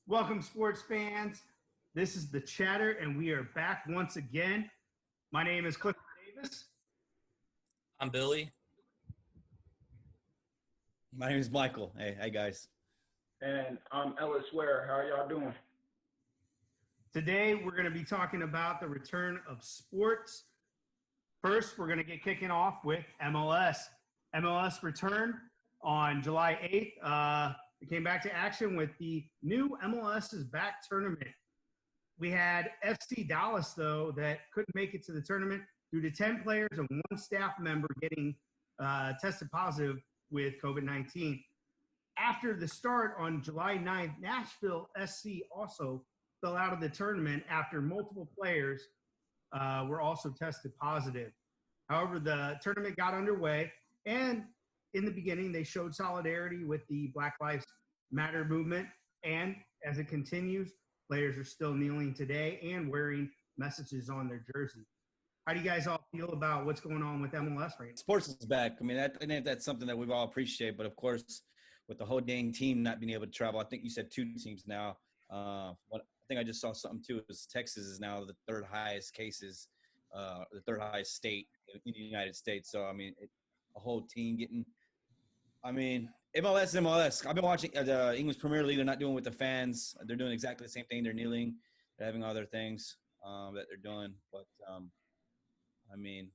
Welcome, sports fans. This is The Chatter, and we are back once again. My name is Cliff Davis. I'm Billy. My name is Michael. Hey guys. And I'm Ellis Ware. How are y'all doing? Today, we're going to be talking about the return of sports. First, we're going to get kicking off with MLS. MLS returned on July 8th. It came back to action with the new MLS is Back tournament. We had FC Dallas, though, that couldn't make it to the tournament due to 10 players and one staff member getting tested positive with COVID-19. After the start on July 9th, Nashville SC also fell out of the tournament after multiple players were also tested positive. However, the tournament got underway, and in the beginning, they showed solidarity with the Black Lives Matter movement, and as it continues, players are still kneeling today and wearing messages on their jersey. How do you guys all feel about what's going on with MLS right now? Sports is back. I mean, I think that's something that we've all appreciated. But, of course, with the whole dang team not being able to travel, I think you said two teams now. I think I just saw something, too, is Texas is now the third highest cases, the third highest state in the United States. So, I mean, a whole team getting – I mean, MLS. I've been watching the English Premier League. They're not doing with the fans. They're doing exactly the same thing. They're kneeling. They're having other things that they're doing. But, I mean,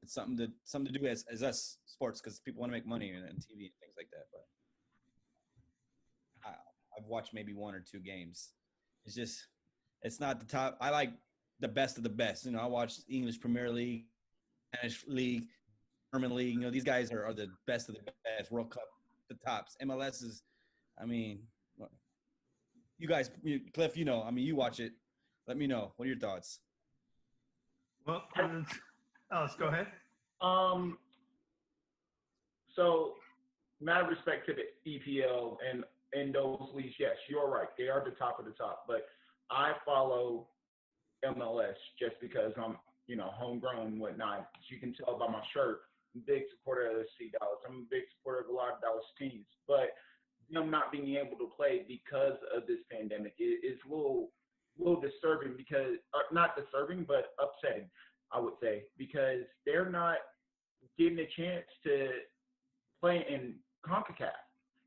it's something to do as us sports because people want to make money and TV and things like that. But I've watched maybe one or two games. It's not the top. I like the best of the best. You know, I watched English Premier League, Spanish League, German League. You know, these guys are the best of the best. World Cup, the tops. MLS is, I mean, you guys, Cliff, you know, I mean, you watch it. Let me know. What are your thoughts? Well, let's go ahead. So, mad respect to the EPL and those leagues. Yes, you're right. They are the top of the top. But I follow MLS just because I'm, homegrown and whatnot. As you can tell by my shirt, I'm a big supporter of FC Dallas. I'm a big supporter of a lot of Dallas teams. But them not being able to play because of this pandemic is a little disturbing because not disturbing, but upsetting, I would say, because they're not getting a chance to play in CONCACAF,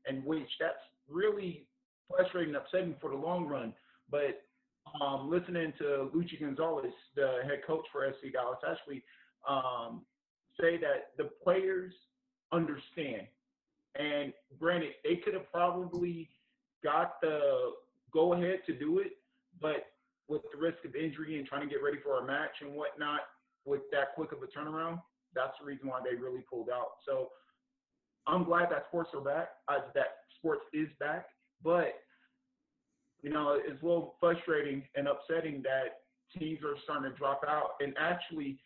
and which that's really frustrating and upsetting for the long run. But listening to Luchi Gonzalez, the head coach for SC Dallas, actually say that the players understand. And granted, they could have probably got the go-ahead to do it, but with the risk of injury and trying to get ready for a match and whatnot, with that quick of a turnaround, that's the reason why they really pulled out. So I'm glad that sports are back, that sports is back. But, it's a little frustrating and upsetting that teams are starting to drop out. And actually,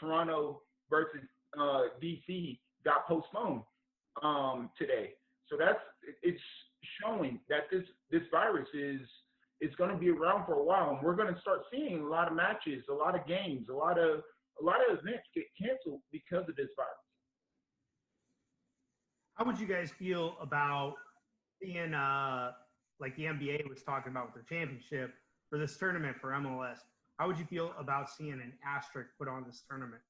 Toronto versus DC got postponed today. So it's showing that this virus is going to be around for a while, and we're going to start seeing a lot of matches, a lot of games, a lot of events get canceled because of this virus. How would you guys feel about being like the NBA was talking about with their championship for this tournament for MLS? How would you feel about seeing an asterisk put on this tournament?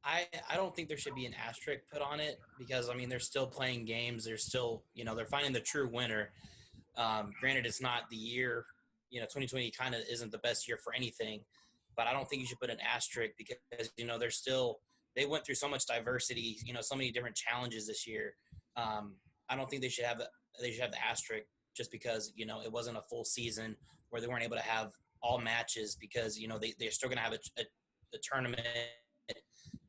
I don't think there should be an asterisk put on it because, I mean, they're still playing games. They're still, they're finding the true winner. Granted, it's not the year, 2020 kind of isn't the best year for anything, but I don't think you should put an asterisk because, they went through so much diversity, so many different challenges this year. I don't think they should have the asterisk just because, it wasn't a full season where they weren't able to have all matches because, they're still going to have a tournament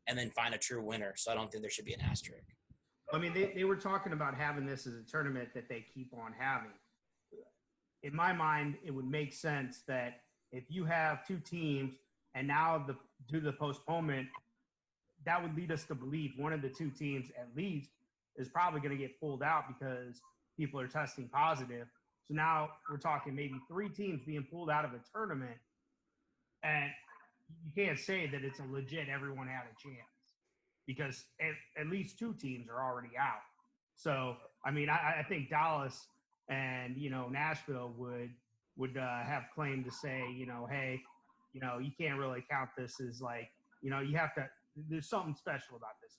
and then find a true winner. So I don't think there should be an asterisk. I mean, they were talking about having this as a tournament that they keep on having. In my mind, it would make sense that if you have two teams and now due to the postponement, that would lead us to believe one of the two teams at least is probably going to get pulled out because people are testing positive. So now we're talking maybe three teams being pulled out of a tournament, and you can't say that it's a legit everyone had a chance because at least two teams are already out. So I mean, I think Dallas and Nashville would have claim to say, hey, you can't really count this as like, you have to. There's something special about this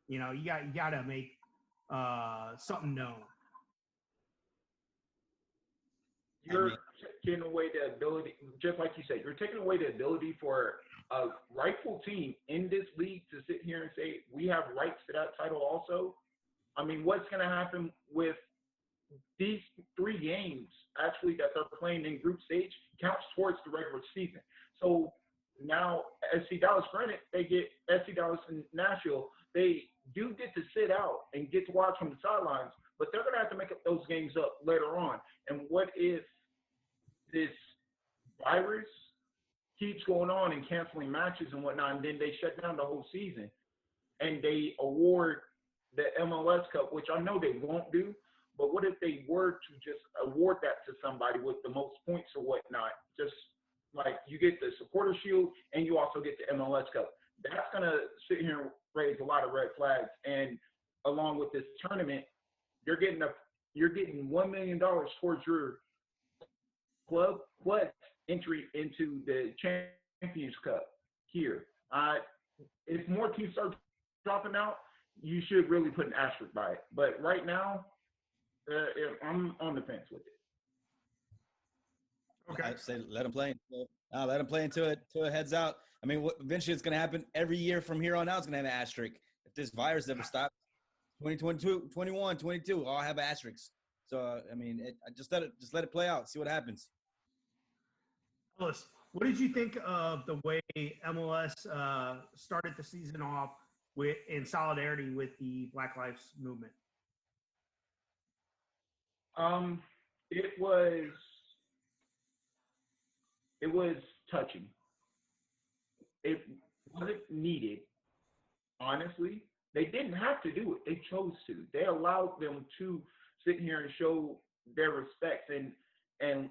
tournament. You got to make something known. You're taking away the ability, just like you said, you're taking away the ability for a rightful team in this league to sit here and say, we have rights to that title also. I mean, what's going to happen with these 3 games actually that they're playing in group stage counts towards the regular season. So now SC Dallas, granted, they get SC Dallas and Nashville, they do get to sit out and get to watch from the sidelines, but they're going to have to make up those games up later on. And what if this virus keeps going on and canceling matches and whatnot, and then they shut down the whole season and they award the MLS Cup, which I know they won't do, but what if they were to just award that to somebody with the most points or whatnot? Just like you get the Supporter Shield and you also get the MLS Cup. That's going to sit here and raise a lot of red flags. And along with this tournament, you're getting $1 million towards your club plus entry into the Champions Cup here. If more teams start dropping out, you should really put an asterisk by it. But right now, I'm on the fence with it. Okay. I'd say let them play. Let them play until it heads out. I mean, eventually it's going to happen every year from here on out. It's going to have an asterisk. If this virus never stops, 2022, 21, 22, all have asterisks. So, I mean, just let it play out. See what happens. Ellis, what did you think of the way MLS started the season off in solidarity with the Black Lives Movement? It was touching. It wasn't needed, honestly. They didn't have to do it. They chose to. They allowed them to sit here and show their respect and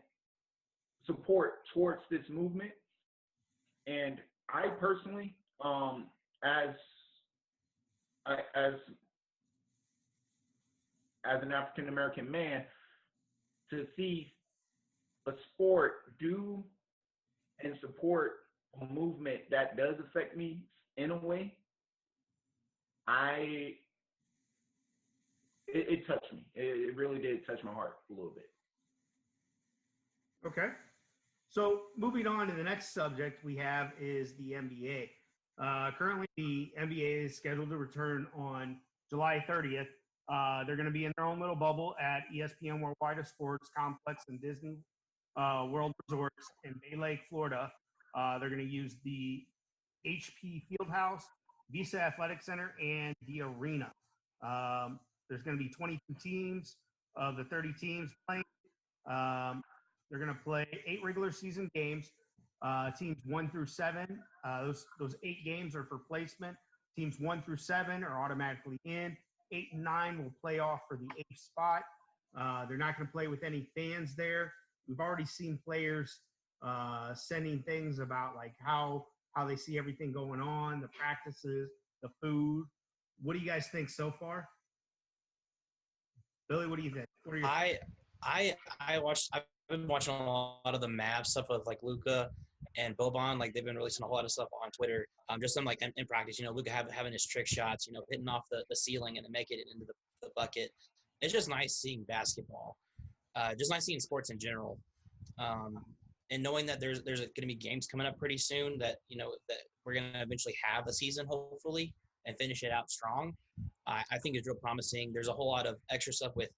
support towards this movement. And I personally, as an African American man, to see a sport do and support a movement that does affect me in a way, it touched me. It really did touch my heart a little bit. Okay. So moving on to the next subject we have is the NBA. Currently, the NBA is scheduled to return on July 30th. They're going to be in their own little bubble at ESPN Worldwide Sports Complex and Disney World Resorts in Bay Lake, Florida. They're going to use the HP Fieldhouse, Visa Athletic Center, and the arena. There's going to be 22 teams of the 30 teams playing. They're going to play 8 regular season games. Teams 1 through 7. Those 8 games are for placement. Teams 1 through 7 are automatically in. 8 and 9 will play off for the 8th spot. They're not going to play with any fans there. We've already seen players sending things about like how they see everything going on, the practices, the food. What do you guys think so far? Billy, what do you think? What are your I've been watching a lot of the Mavs stuff with like Luka and Boban. Like they've been releasing a whole lot of stuff on Twitter. Just them like in practice, Luka having his trick shots, hitting off the ceiling and then making it into the bucket. It's just nice seeing basketball. Just nice seeing sports in general. And knowing that there's going to be games coming up pretty soon that that we're going to eventually have a season hopefully and finish it out strong. I think it's real promising. There's a whole lot of extra stuff with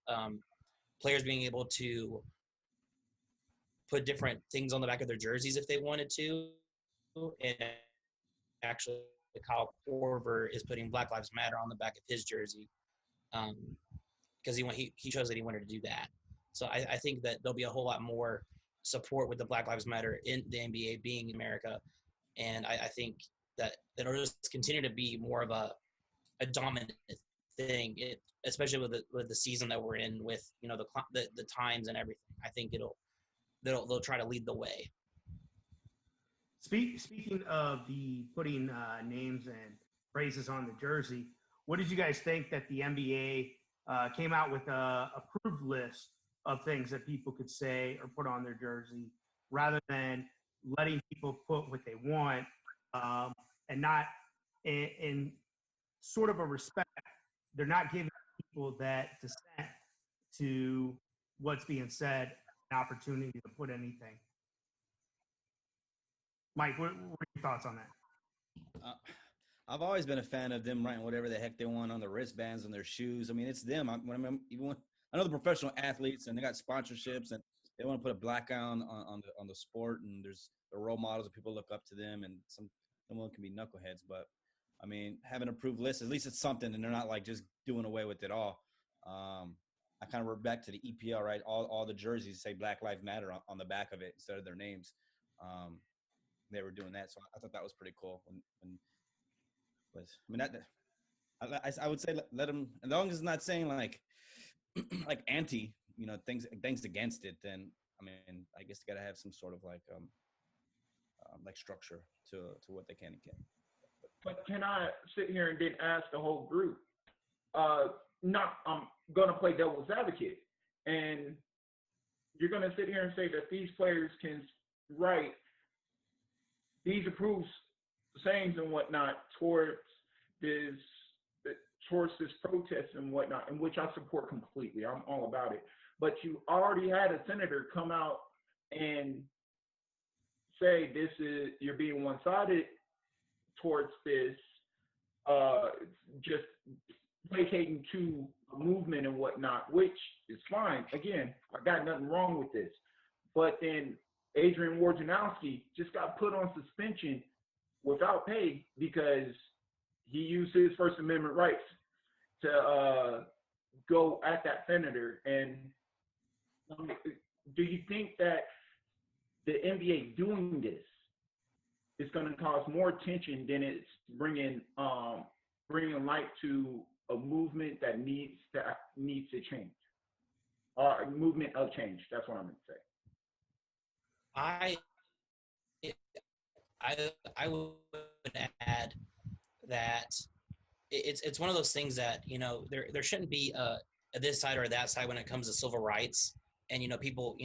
players being able to put different things on the back of their jerseys if they wanted to. And actually, Kyle Korver is putting Black Lives Matter on the back of his jersey because he chose that he wanted to do that. So I think that there'll be a whole lot more support with the Black Lives Matter in the NBA being in America. And I think that it'll just continue to be more of a dominant thing, especially with the season that we're in with, the times and everything. I think they'll try to lead the way. Speaking of the putting names and phrases on the jersey, what did you guys think that the NBA came out with a approved list of things that people could say or put on their jersey, rather than letting people put what they want, and not in sort of a respect. They're not giving people that dissent to what's being said an opportunity to put anything. Mike, what are your thoughts on that? I've always been a fan of them writing whatever the heck they want on the wristbands and their shoes. I mean, it's them. I know the professional athletes and they got sponsorships and they want to put a black eye on the sport, and there's the role models and people look up to them, and some of them can be knuckleheads. But I mean, having an approved list, at least it's something, and they're not like just doing away with it all. I kind of went back to the EPL, right? All the jerseys say Black Lives Matter on the back of it instead of their names. They were doing that, so I thought that was pretty cool. I would say let them, as long as it's not saying like like anti, things against it. Then I mean, I guess they got to have some sort of like structure to what they can and can't. But can I sit here and then ask the whole group? I'm gonna play devil's advocate, and you're gonna sit here and say that these players can write these approved sayings and whatnot towards this protest and whatnot, in which I support completely. I'm all about it. But you already had a senator come out and say you're being one-sided towards this, just placating to a movement and whatnot, which is fine. Again, I got nothing wrong with this. But then Adrian Wojnarowski just got put on suspension without pay because he used his First Amendment rights to go at that senator. And do you think that the NBA doing this is going to cause more attention than it's bringing light to a movement that needs to change, or a movement of change? That's what I'm going to say. I would add that it's one of those things that there shouldn't be a this side or that side when it comes to civil rights, and people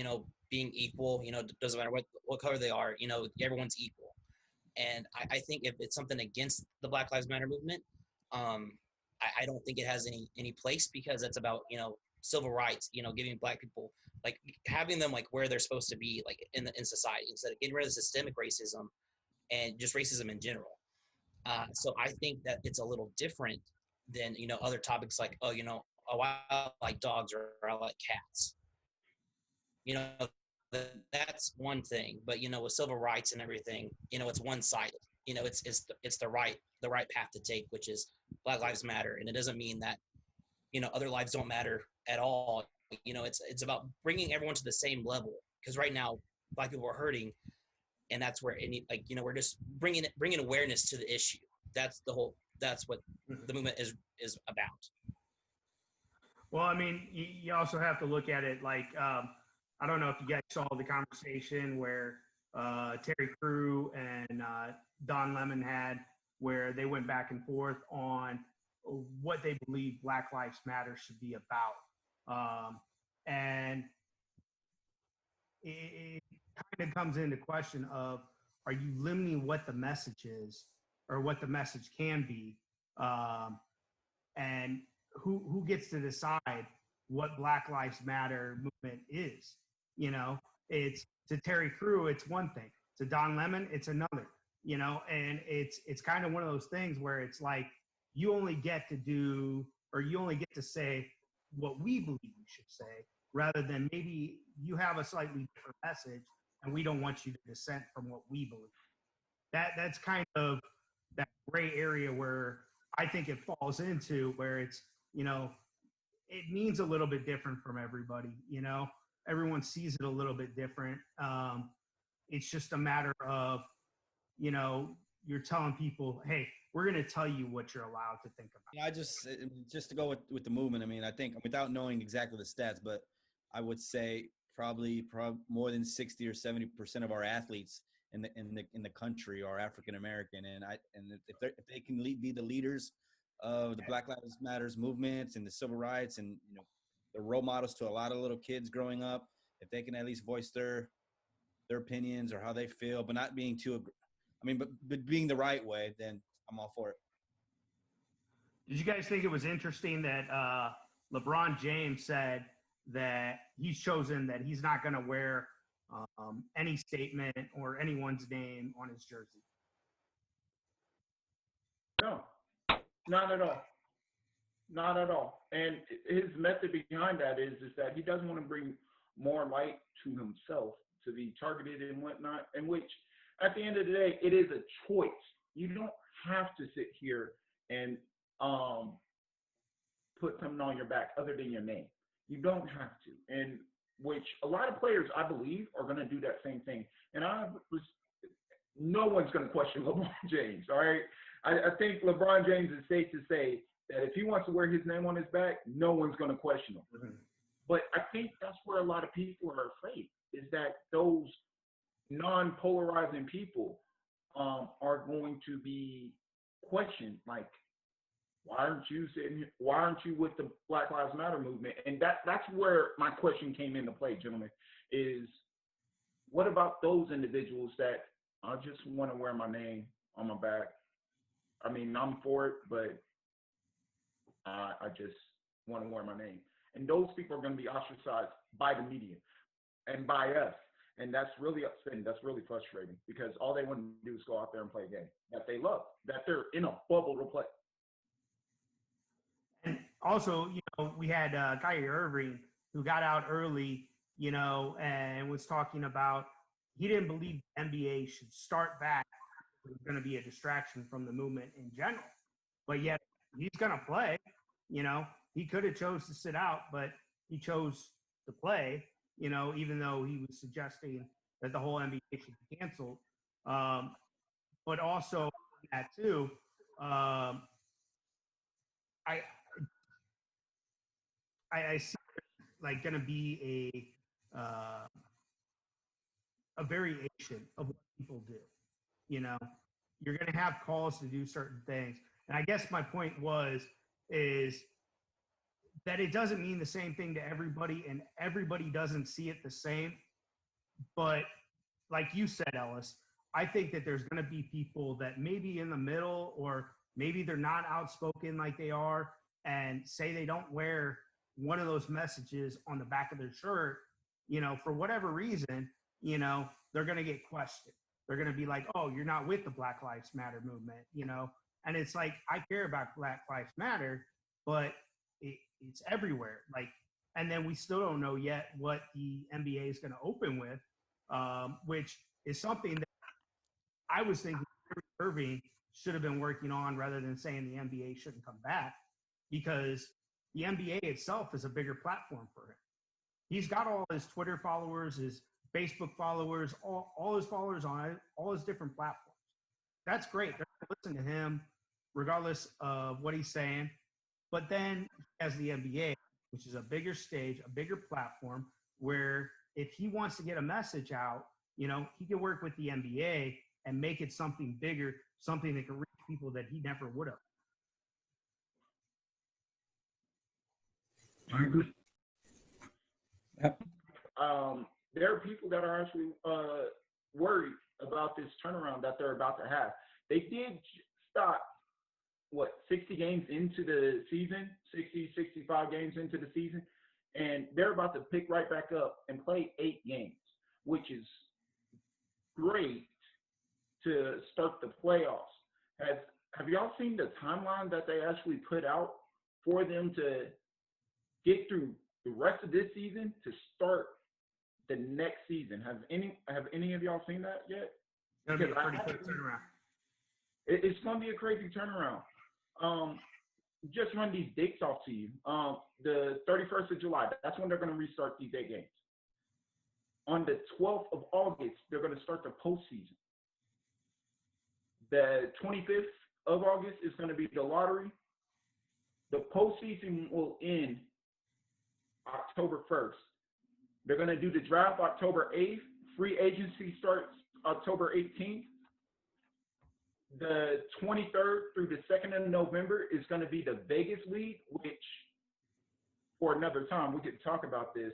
being equal. Doesn't matter what color they are. Everyone's equal. And I think if it's something against the Black Lives Matter movement, I don't think it has any place, because it's about civil rights. Giving Black people, like, having them like where they're supposed to be, like in society, instead of getting rid of systemic racism and just racism in general. So I think that it's a little different than other topics like, oh, I like dogs or I like cats. That's one thing. But with civil rights and everything, it's one-sided. It's the right path to take, which is Black Lives Matter, and it doesn't mean that other lives don't matter at all. It's about bringing everyone to the same level, because right now Black people are hurting, and that's where we're just bringing awareness to the issue. That's what the movement is about. Well, I mean, you also have to look at it like, I don't know if you guys saw the conversation where Terry Crew and Don Lemon had, where they went back and forth on what they believe Black Lives Matter should be about. And it kind of comes into question of, are you limiting what the message is or what the message can be? And who gets to decide what Black Lives Matter movement is? It's to Terry Crew, it's one thing. To Don Lemon, it's another. And it's kind of one of those things where it's like, you only get to say what we believe you should say, rather than maybe you have a slightly different message and we don't want you to dissent from what we believe. That's kind of that gray area where I think it falls into, where it's, it means a little bit different from everybody. Everyone sees it a little bit different. It's just a matter of, you're telling people, hey, we're going to tell you what you're allowed to think about. I just to go with the movement. I mean, I think, without knowing exactly the stats, but I would say probably more than 60 or 70% of our athletes in the country are African American, and if they can be the leaders of the Black Lives Matters movements and the civil rights, and they're role models to a lot of little kids growing up. If they can at least voice their opinions or how they feel, but not being too, but being the right way, then I'm all for it. Did you guys think it was interesting that LeBron James said that he's chosen that he's not going to wear any statement or anyone's name on his jersey? No, not at all. Not at all. And his method behind that is that he doesn't want to bring more light to himself to be targeted and whatnot, in which at the end of the day, it is a choice. You don't have to sit here and put something on your back other than your name. You don't have to. And which a lot of players, I believe, are going to do that same thing. And no one's going to question LeBron James, all right? I think LeBron James is safe to say that if he wants to wear his name on his back, no one's going to question him. Mm-hmm. But I think that's where a lot of people are afraid, is that those non-polarizing people are going to be questioned, like, why aren't you sitting here? Why aren't you with the Black Lives Matter movement? And that's where my question came into play, gentlemen, is what about those individuals that I just want to wear my name on my back? I mean, I'm for it, but I just want to wear my name. And those people are going to be ostracized by the media and by us. And that's really upsetting. That's really frustrating, because all they want to do is go out there and play a game that they love, that they're in a bubble to play. And also, we had Kyrie Irving, who got out early, and was talking about he didn't believe the NBA should start back. It was going to be a distraction from the movement in general. But yet he's going to play. He could have chose to sit out, but he chose to play, even though he was suggesting that the whole NBA should be canceled. But also that too, I see like going to be a variation of what people do. You're going to have calls to do certain things. And I guess my point is that it doesn't mean the same thing to everybody, and everybody doesn't see it the same. But like you said, Ellis, I think that there's going to be people that maybe in the middle, or maybe they're not outspoken like they are, and say they don't wear one of those messages on the back of their shirt, for whatever reason, they're going to get questioned. They're going to be like, oh, you're not with the Black Lives Matter movement, And it's like, I care about Black Lives Matter, but it's everywhere. Like, and then we still don't know yet what the NBA is going to open with, which is something that I was thinking Irving should have been working on, rather than saying the NBA shouldn't come back, because the NBA itself is a bigger platform for him. He's got all his Twitter followers, his Facebook followers, all his followers on all his different platforms. That's great. They're going to listen to him regardless of what he's saying. But then as the NBA, which is a bigger stage, a bigger platform, where if he wants to get a message out, he can work with the NBA and make it something bigger, something that can reach people that he never would have. I agree. There are people that are actually worried about this turnaround that they're about to have. They did stop, 60 games into the season, 60, 65 games into the season, and they're about to pick right back up and play 8 games, which is great to start the playoffs. Have y'all seen the timeline that they actually put out for them to get through the rest of this season to start the next season? Have any of y'all seen that yet? It's going to be a pretty quick turnaround. It's going to be a crazy turnaround. Just run these dates off to you. The 31st of July, that's when they're going to restart these 8 games. On the 12th of August, they're going to start the postseason. The 25th of August is going to be the lottery. The postseason will end October 1st. They're going to do the draft October 8th. Free agency starts October 18th. The 23rd through the 2nd of November is going to be the Vegas League, which for another time we could talk about this.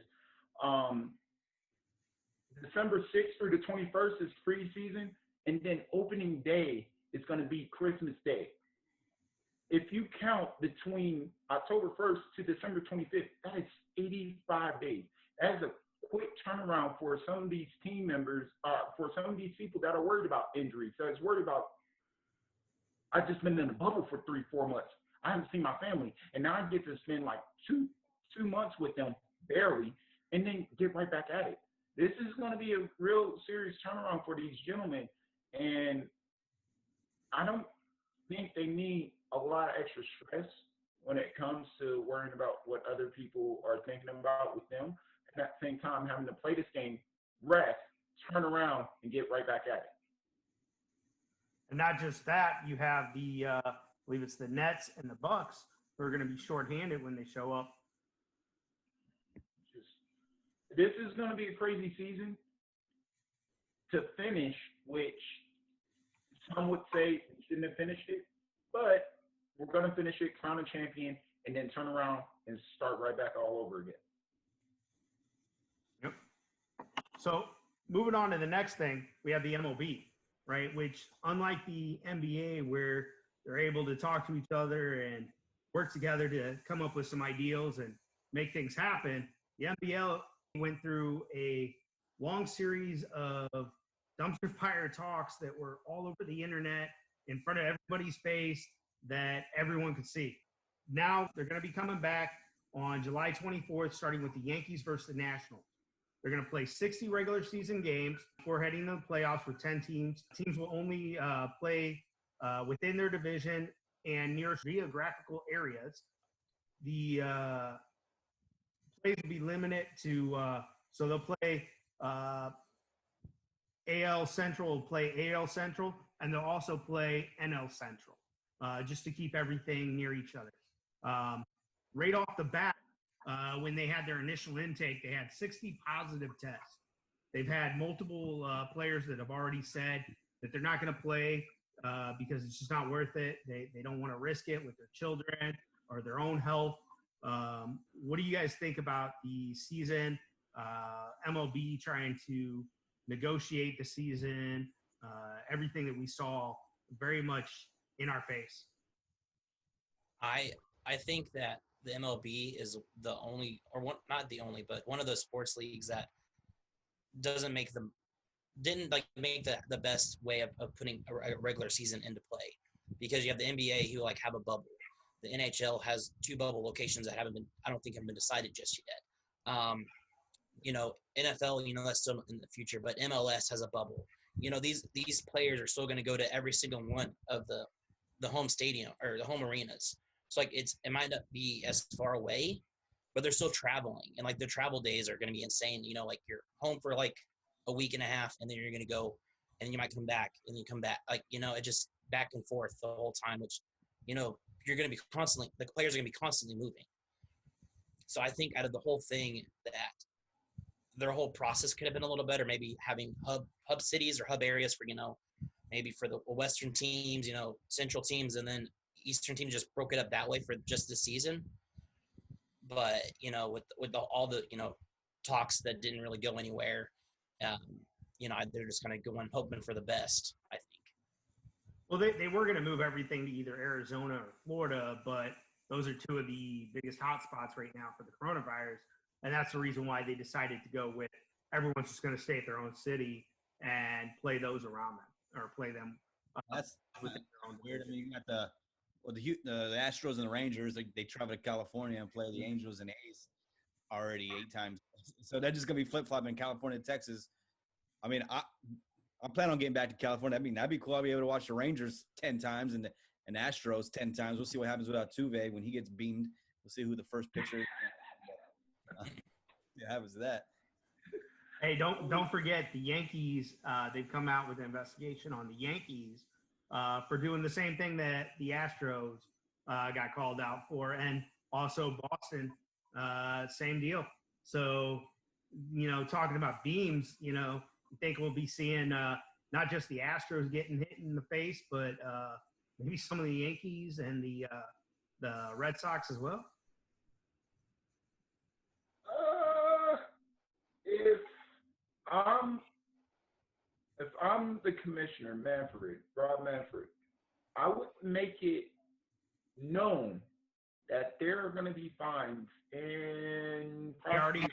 December 6th through the 21st is preseason, and then opening day is going to be Christmas Day. If you count between October 1st to December 25th, that is 85 days. That is a quick turnaround for some of these team members, for some of these people that are worried about injuries, that's worried about, I've just been in a bubble for 3-4 months. I haven't seen my family, and now I get to spend like two months with them, barely, and then get right back at it. This is going to be a real serious turnaround for these gentlemen, and I don't think they need a lot of extra stress when it comes to worrying about what other people are thinking about with them. And at the same time, having to play this game, rest, turn around, and get right back at it. And not just that, you have I believe it's the Nets and the Bucks who are going to be shorthanded when they show up. This is going to be a crazy season to finish, which some would say we shouldn't have finished it, but we're going to finish it, crown a champion, and then turn around and start right back all over again. Yep. So moving on to the next thing, we have the MLB, right? Which, unlike the NBA, where they're able to talk to each other and work together to come up with some ideals and make things happen, the NBL went through a long series of dumpster fire talks that were all over the internet in front of everybody's face that everyone could see. Now they're going to be coming back on July 24th, starting with the Yankees versus the Nationals. They're going to play 60 regular season games before heading to the playoffs with 10 teams. Teams will only play within their division and nearest geographical areas. The plays will be limited to, so they'll play AL Central will play AL Central, and they'll also play NL Central, just to keep everything near each other. Right off the bat, when they had their initial intake, they had 60 positive tests. They've had multiple players that have already said that they're not going to play because it's just not worth it. They don't want to risk it with their children or their own health. What do you guys think about the season? MLB trying to negotiate the season, everything that we saw very much in our face. I think that the MLB is the only, or one, not the only, but one of those sports leagues that didn't make the best way of putting a regular season into play, because you have the NBA who have a bubble. The NHL has 2 bubble locations that I don't think have been decided just yet. NFL, that's still in the future, but MLS has a bubble. These players are still going to go to every single one of the home stadium or the home arenas. So it might not be as far away, but they're still traveling, and their travel days are going to be insane. You're home for a week and a half, and then you're going to go, and you might come back, and you come back, it just back and forth the whole time, which, you're going to be constantly, the players are going to be constantly moving. So I think out of the whole thing, that their whole process could have been a little better, maybe having hub cities or hub areas for, maybe for the Western teams, Central teams, and then Eastern teams just broke it up that way for just the season. But, with all the, talks that didn't really go anywhere, they're just going to go on hoping for the best, I think. Well, they were going to move everything to either Arizona or Florida, but those are 2 of the biggest hotspots right now for the coronavirus. And that's the reason why they decided to go with everyone's just going to stay at their own city and play those around them, or play them. That's within their own weird. I mean, you got the Astros and the Rangers. They travel to California and play the Angels and A's already 8 times. So they're just going to be flip-flopping California and Texas. I mean, I plan on getting back to California. I mean, that'd be cool. I'll be able to watch the Rangers 10 times and the Astros 10 times. We'll see what happens with Altuve when he gets beamed. We'll see who the first pitcher is. What happens to that? Hey, don't forget the Yankees. They've come out with an investigation on the Yankees for doing the same thing that the Astros got called out for, and also Boston, same deal. So, talking about beams, you think we'll be seeing not just the Astros getting hit in the face, but maybe some of the Yankees and the Red Sox as well? If I'm the commissioner, Rob Manfred, I would make it known that there are going to be fines in. He already has.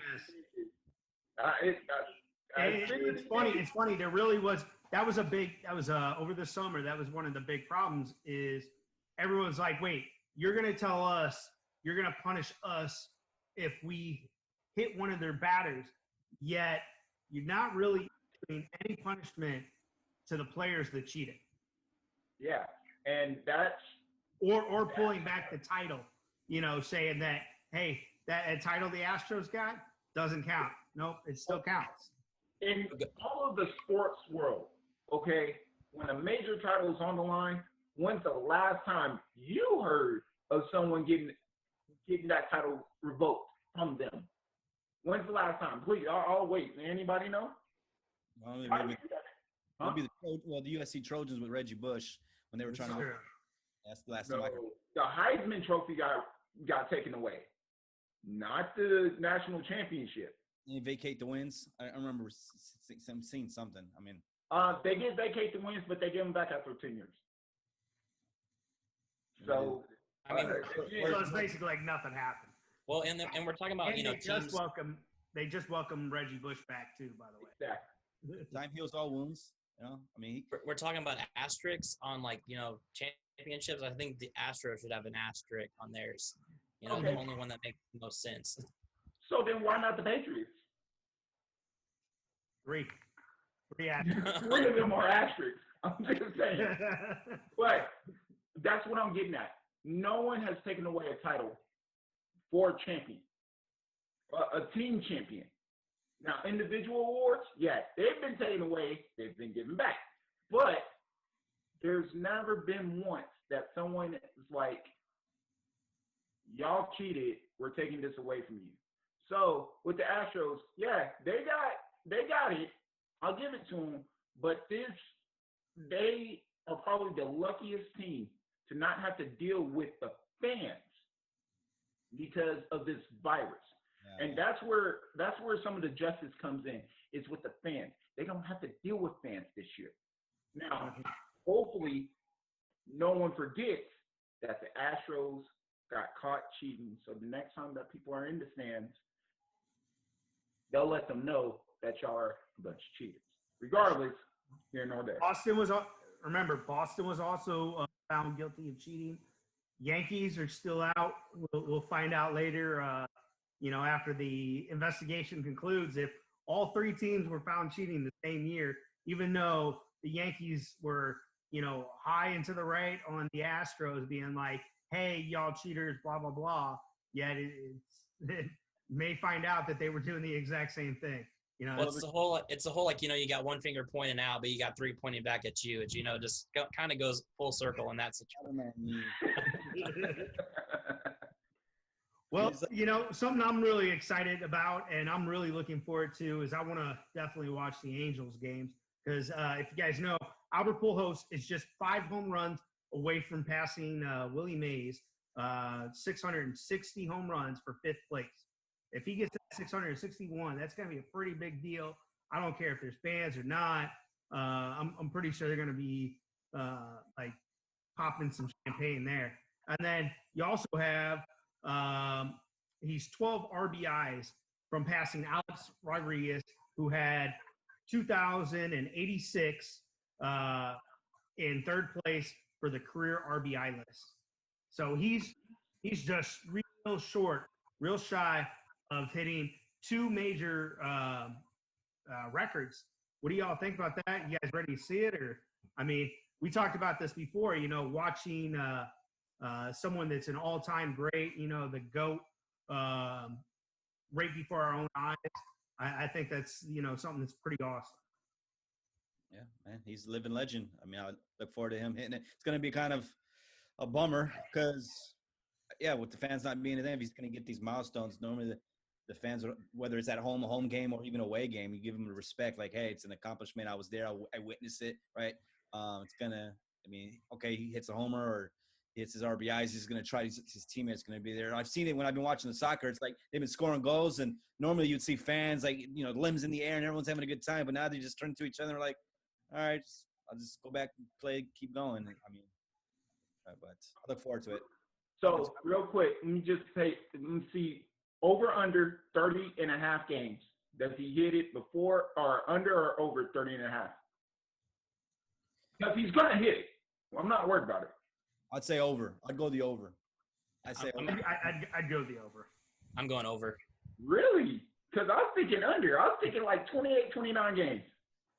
It's funny. It's funny. There really was. That was over the summer. That was one of the big problems. Is everyone's like, wait, you're going to tell us, you're going to punish us if we hit one of their batters, yet you're not really doing any punishment to the players that cheated. Yeah, and that's or pulling back the title, saying that, hey, that title the Astros got doesn't count. Nope, it still counts. In all of the sports world, okay, when a major title is on the line, when's the last time you heard of someone getting that title revoked from them? When's the last time? Please, I'll wait. Anybody know? Well, maybe the USC Trojans with Reggie Bush when they were trying to. That's the last time I heard. The Heisman Trophy got taken away, not the national championship. They vacate the wins. I remember seeing something. I mean, they did vacate the wins, but they gave them back after 10 years. So, I mean, so it's basically like nothing happened. Well, and we're talking about And teams. They just welcomed Reggie Bush back too, by the way. Exactly. time heals all wounds. I mean, We're talking about asterisks on championships. I think the Astros should have an asterisk on theirs. Okay. The only one that makes the most sense. So then why not the Patriots? Three asterisks. Three of them are asterisks. I'm just saying. But that's what I'm getting at. No one has taken away a title for a champion, a team champion. Now, individual awards, yes, they've been taken away. They've been given back. But there's never been once that someone is like, y'all cheated. We're taking this away from you. So with the Astros, yeah, they got it. I'll give it to them. But they are probably the luckiest team to not have to deal with the fans because of this virus. yeah. And that's where some of the justice comes in, is with the fans. They don't have to deal with fans this year. Now, hopefully, no one forgets that the Astros got caught cheating. So the next time that people are in the stands, they'll let them know that y'all are a bunch of cheaters. Regardless, here nor there. Boston was also found guilty of cheating. Yankees are still out. We'll find out later. After the investigation concludes, if all three teams were found cheating the same year, even though the Yankees were, high and to the right on the Astros being like, hey, y'all cheaters, blah, blah, blah. Yet it may find out that they were doing the exact same thing. Well, it's the whole you got one finger pointing out, but you got three pointing back at you. It's, just kind of goes full circle in that situation. Well, something I'm really excited about and I'm really looking forward to is I want to definitely watch the Angels games because if you guys know, Albert Pujols is just 5 home runs away from passing Willie Mays, 660 home runs for 5th place. If he gets to 661, that's going to be a pretty big deal. I don't care if there's fans or not. I'm pretty sure they're going to be popping some champagne there. And then you also have he's 12 RBIs from passing Alex Rodriguez, who had 2,086 in 3rd place for the career RBI list. So he's just real short, real shy of hitting 2 major records. What do y'all think about that? You guys ready to see it? Or, we talked about this before, watching someone that's an all-time great, the GOAT, right before our own eyes. I think that's, something that's pretty awesome. Yeah, man, he's a living legend. I look forward to him hitting it. It's going to be kind of a bummer because, with the fans not being there, if he's going to get these milestones, normally the fans, whether it's at home, a home game, or even away game, you give them the respect. Like, hey, it's an accomplishment. I was there. I witnessed it. Right. It's gonna. I mean, okay, he hits a homer or hits his RBIs. He's gonna try. His teammates gonna be there. I've seen it when I've been watching the soccer. It's like they've been scoring goals, and normally you'd see fans like limbs in the air and everyone's having a good time. But now they just turn to each other like, all right, I'll just go back and play, keep going. I mean, but I look forward to it. So real quick, let me see, over under 30.5 games. Does he hit it before or under or over 30.5? Because he's gonna hit it. I'm not worried about it. I'd say over. I'd go the over. I'd say over. I'd go the over. I'm going over. Really? Because I was thinking under. I was thinking like 28, 29 games.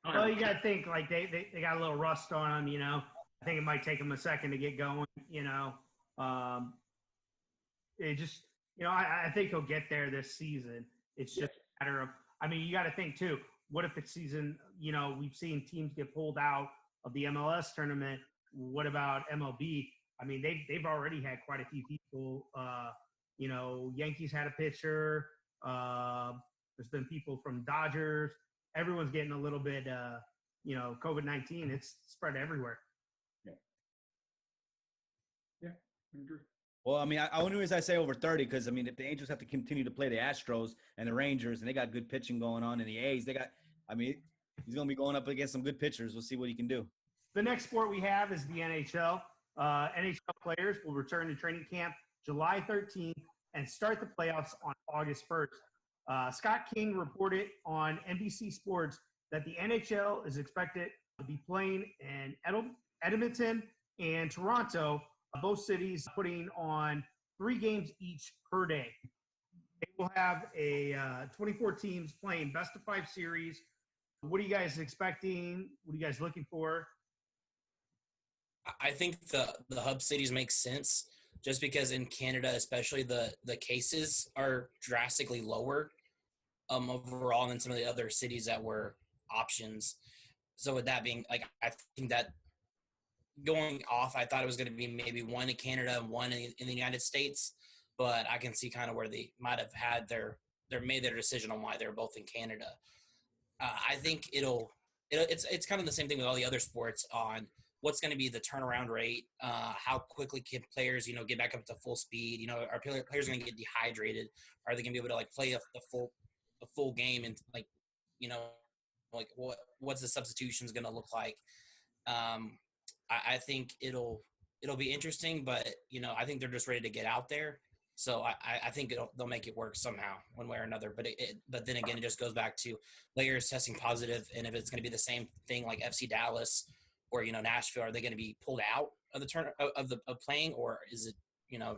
Well, you got to think like they got a little rust on them, I think it might take them a second to get going, It just, I think he'll get there this season. It's just a matter of, you got to think too, what if the season, we've seen teams get pulled out of the MLS tournament. What about MLB? They've already had quite a few people, Yankees had a pitcher. There's been people from Dodgers. Everyone's getting a little bit, COVID-19. It's spread everywhere. Yeah, I agree. Well, I only reason I say over 30 because, if the Angels have to continue to play the Astros and the Rangers, and they got good pitching going on, and the A's, he's going to be going up against some good pitchers. We'll see what he can do. The next sport we have is the NHL. NHL players will return to training camp July 13th and start the playoffs on August 1st. Scott King reported on NBC Sports that the NHL is expected to be playing in Edmonton and Toronto, both cities putting on 3 games each per day. They will have a 24 teams playing best-of-5 series. What are you guys expecting? What are you guys looking for? I think the hub cities make sense just because in Canada, especially the cases are drastically lower overall than some of the other cities that were options. So with that being, I think that going off, I thought it was going to be maybe one in Canada and one in the United States, but I can see kind of where they might have had made their decision on why they're both in Canada. I think it's kind of the same thing with all the other sports on what's going to be the turnaround rate, how quickly can players, get back up to full speed. Are players going to get dehydrated? Are they going to be able to play a full game and what's the substitutions going to look like? I think it'll be interesting, but I think they're just ready to get out there. So I think they'll make it work somehow, one way or another. But then again, it just goes back to players testing positive, and if it's going to be the same thing like FC Dallas or Nashville, are they going to be pulled out of the turn of playing, or is it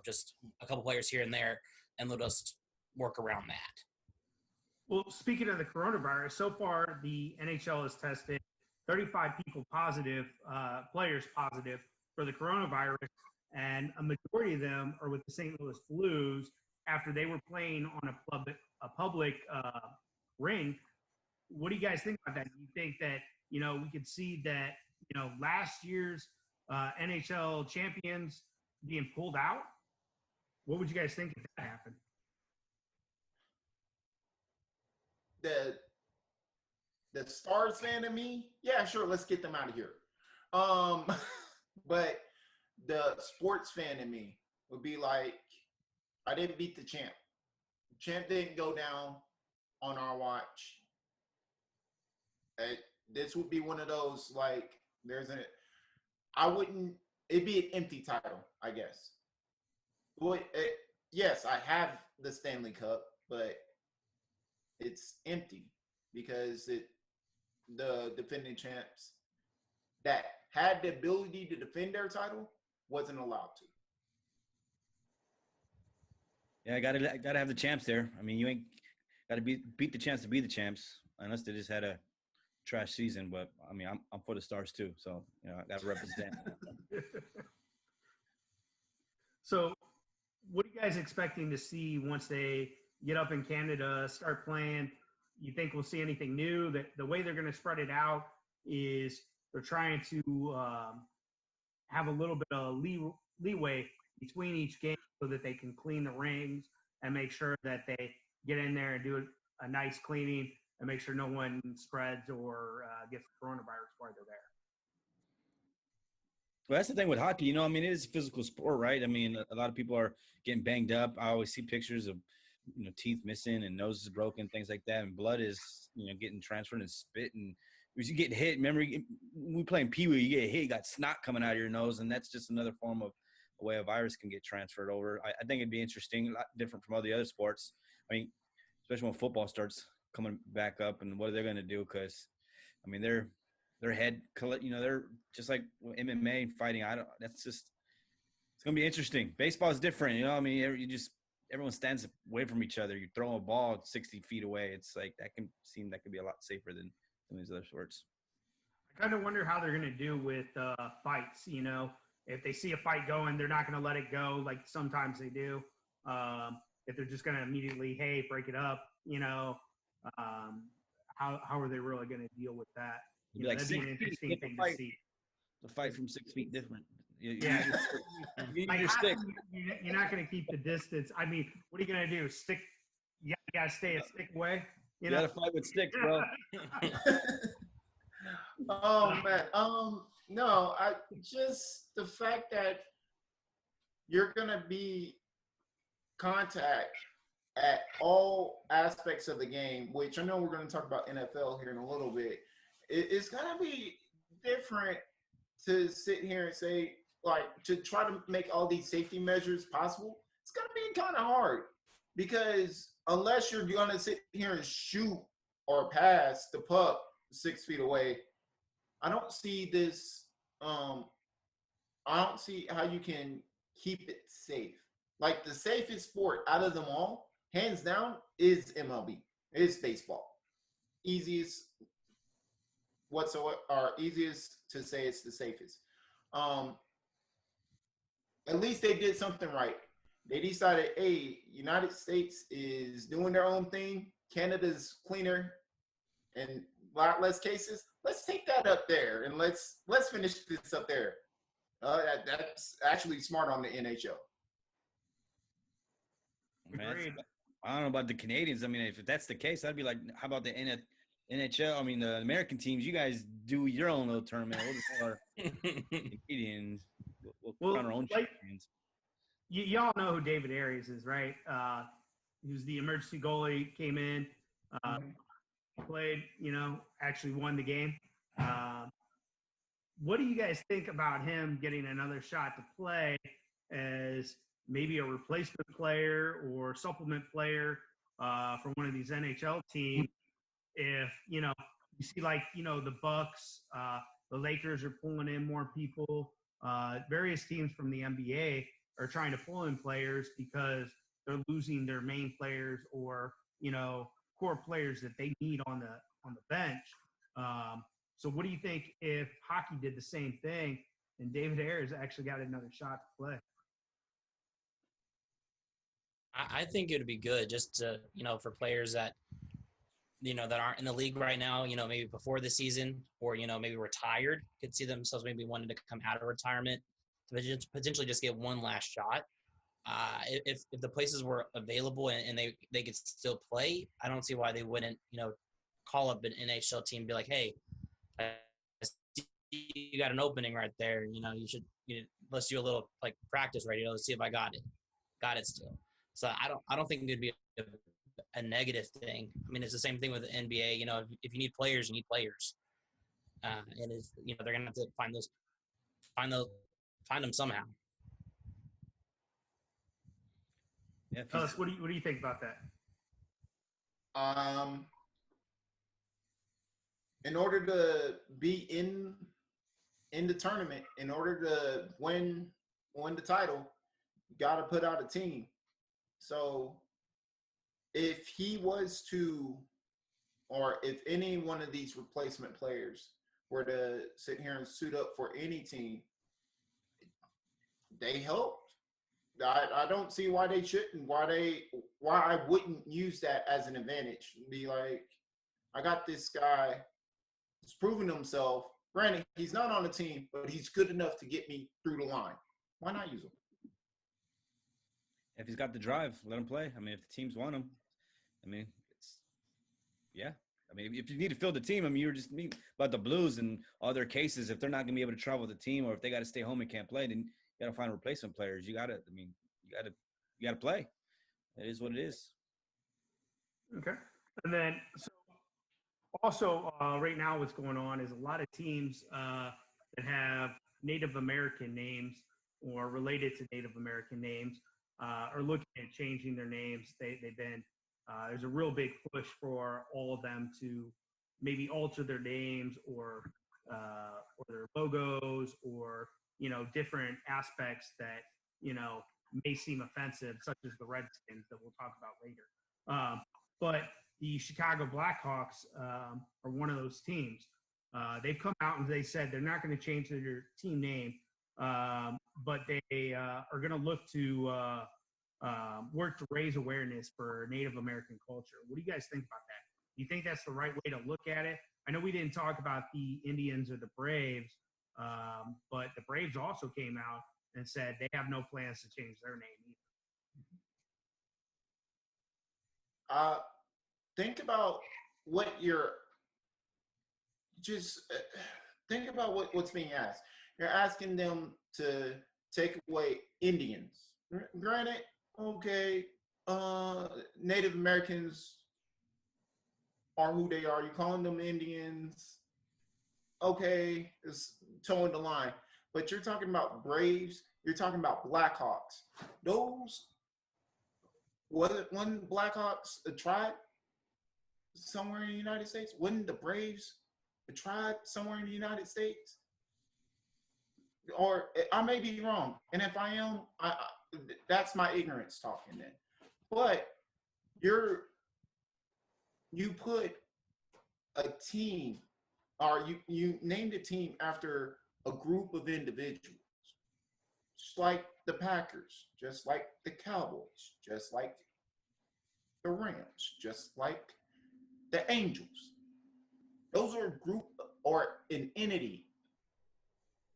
just a couple players here and there, and they'll just work around that? Well, speaking of the coronavirus, so far the NHL has tested 35 people positive, players positive for the coronavirus, and a majority of them are with the St. Louis Blues after they were playing on a public ring. What do you guys think about that? Do you think that we could see that last year's NHL champions being pulled out? What would you guys think if that happened? The Stars fan in me, yeah, sure, let's get them out of here. But the sports fan in me would be like, I didn't beat the champ. The champ didn't go down on our watch. This would be one of those, like, it'd be an empty title, I guess. Yes, I have the Stanley Cup, but it's empty because the defending champs that had the ability to defend their title wasn't allowed to. Yeah, I gotta have the champs there. You ain't gotta beat the champs to be the champs, unless they just had a trash season. But I'm for the Stars too, so I gotta represent. So, what are you guys expecting to see once they get up in Canada, start playing? You think we'll see anything new? That the way they're going to spread it out is they're trying to have a little bit of leeway between each game so that they can clean the rings and make sure that get in there and do a nice cleaning and make sure no one spreads or gets coronavirus while they're there. Well, that's the thing with hockey. I mean, it is a physical sport, right? I mean, a lot of people are getting banged up. I always see pictures of, teeth missing and noses broken, things like that. And blood is, getting transferred and spit. And as you get hit, remember, when we play in Pee Wee, you get hit, you got snot coming out of your nose. And that's just another form of a way a virus can get transferred over. I think it'd be interesting, a lot different from all the other sports. I mean, especially when football starts coming back up and what are they going to do? Because, I mean, their head, they're just like MMA and fighting. It's going to be interesting. Baseball is different. I mean, everyone stands away from each other. You throw a ball 60 feet away. It's like that can be a lot safer than some of these other sports. I kind of wonder how they're going to do with fights. If they see a fight going, they're not going to let it go like sometimes they do. If they're just going to immediately, hey, break it up, how are they really going to deal with that? That'd be an interesting thing to see. The fight from 6 feet different. Yeah. Your stick. You're not going to keep the distance. I mean, what are you going to do? Stick? You got to stay a stick away. You got to fight with sticks, bro. Oh man. No, I just the fact that you're gonna be contact at all aspects of the game, which I know we're gonna talk about NFL here in a little bit. It's gonna be different to sit here and say, like, to try to make all these safety measures possible. It's gonna be kind of hard because unless you're gonna sit here and shoot or pass the puck 6 feet away, I don't see this. I don't see how you can keep it safe. Like the safest sport out of them all, hands down, is MLB. Is baseball. Easiest whatsoever, or easiest to say it's the safest. At least they did something right. They decided, hey, United States is doing their own thing. Canada's cleaner and a lot less cases. Let's take that up there and let's finish this up there. That's actually smart on the NHL. Agreed. I don't know about the Canadians. I mean, if that's the case, I'd be like, how about the NHL? I mean, the American teams, you guys do your own little tournament. We'll just have our Canadians. We'll run our own champions. Y'all know who David Arias is, right? He was the emergency goalie, came in, played, actually won the game. What do you guys think about him getting another shot to play as maybe a replacement player or supplement player for one of these NHL teams? If, you see like, the Bucks, the Lakers are pulling in more people. Various teams from the NBA are trying to pull in players because they're losing their main players or, core players that they need on the bench. So what do you think if hockey did the same thing and David Ayres actually got another shot to play? I think it would be good just to, for players that, that aren't in the league right now, maybe before the season or, maybe retired, could see themselves maybe wanting to come out of retirement to potentially just get one last shot. If the places were available and they could still play, I don't see why they wouldn't, call up an NHL team and be like, hey, I see you got an opening right there. You should, let's do a little like practice right, let's see if I got it still. So I don't think it'd be a negative thing. I mean, it's the same thing with the NBA. If you need players, you need players. And it's, they're gonna have to find them somehow. Yeah, Ellis, what do you think about that? In order to be in the tournament, in order to win the title, you got to put out a team. So if he was to, or if any one of these replacement players were to sit here and suit up for any team, they helped. I don't see why they shouldn't, why I wouldn't use that as an advantage. Be like, I got this guy, he's proven himself. Granted, he's not on the team, but he's good enough to get me through the line. Why not use him? If he's got the drive, let him play. I mean, if the teams want him, I mean, it's yeah. I mean, if you need to fill the team, I mean, you're just about the Blues and all their cases. If they're not going to be able to travel with the team, or if they got to stay home and can't play, then you got to find replacement players. You got to, I mean, you got to play. It is what it is. Okay. And then, so also, right now, what's going on is a lot of teams that have Native American names or related to Native American names are looking at changing their names. They've been there's a real big push for all of them to maybe alter their names or their logos or different aspects that may seem offensive, such as the Redskins that we'll talk about later. But the Chicago Blackhawks are one of those teams. They've come out and they said they're not going to change their team name, but they are going to look to work to raise awareness for Native American culture. What do you guys think about that? Do you think that's the right way to look at it? I know we didn't talk about the Indians or the Braves, but the Braves also came out and said they have no plans to change their name either. Think about what you're just think about what's being asked. You're asking them to take away Indians. Granted, okay, Native Americans are who they are. You're calling them Indians. Okay, it's towing the line. But you're talking about Braves. You're talking about Blackhawks. Those wasn't Blackhawks a tribe somewhere in the United States? Wasn't the Braves a tribe somewhere in the United States? Or I may be wrong, and if I am, that's my ignorance talking then. But you put a team, or you named a team after a group of individuals, just like the Packers, just like the Cowboys, just like the Rams, just like the Angels. Those are a group or an entity.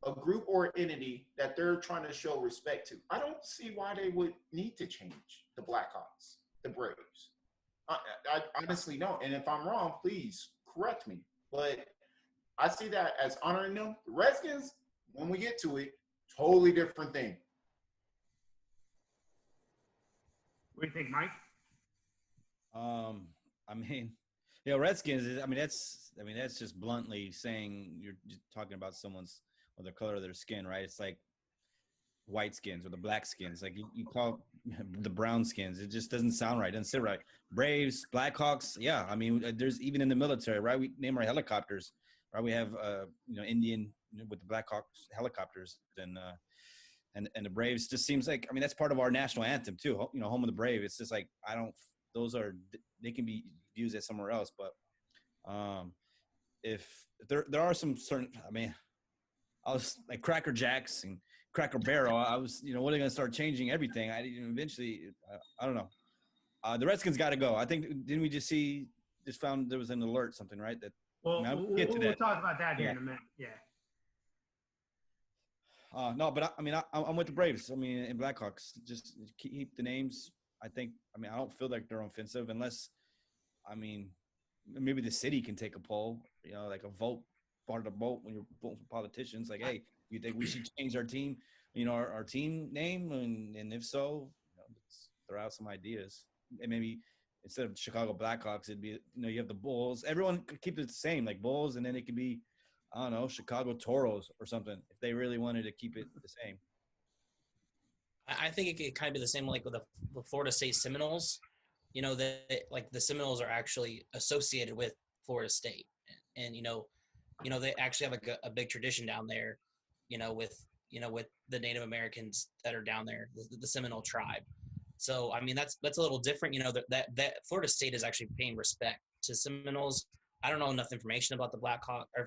A group or entity that they're trying to show respect to. I don't see why they would need to change the Blackhawks, the Braves. I honestly don't. And if I'm wrong, please correct me. But I see that as honoring them. The Redskins, when we get to it, totally different thing. What do you think, Mike? I mean, Redskins. I mean, that's just bluntly saying you're just talking about someone's or the color of their skin, right? It's like white skins or the black skins. Like you call the brown skins. It just doesn't sound right. It doesn't sit right. Braves, Blackhawks. Yeah, I mean, there's even in the military, right? We name our helicopters, right? We have Indian with the Blackhawks helicopters, and the Braves just seems like, I mean, that's part of our national anthem too. Home of the Brave. It's just like they can be used as somewhere else, but if there are some certain, I mean, I was like Cracker Jacks and Cracker Barrel. I was, what are they going to start changing everything? Eventually, I don't know. The Redskins got to go. I think, didn't we just found there was an alert, something, right? That we'll talk about that here in a minute. Yeah. No, but I'm with the Braves. I mean, and Blackhawks. Just keep the names. I don't feel like they're offensive unless, maybe the city can take a poll, like a vote. Part of the vote when you're voting for politicians, like, hey, you think we should change our team, our team name, and if so, let's throw out some ideas. And maybe instead of Chicago Blackhawks, it'd be, you have the Bulls. Everyone could keep it the same, like Bulls, and then it could be, I don't know, Chicago Toros or something, if they really wanted to keep it the same. I think it could kind of be the same like with the Florida State Seminoles. That like the Seminoles are actually associated with Florida State, and they actually have a big tradition down there, with the Native Americans that are down there, the Seminole tribe. So, I mean, that's a little different, that Florida State is actually paying respect to Seminoles. I don't know enough information about the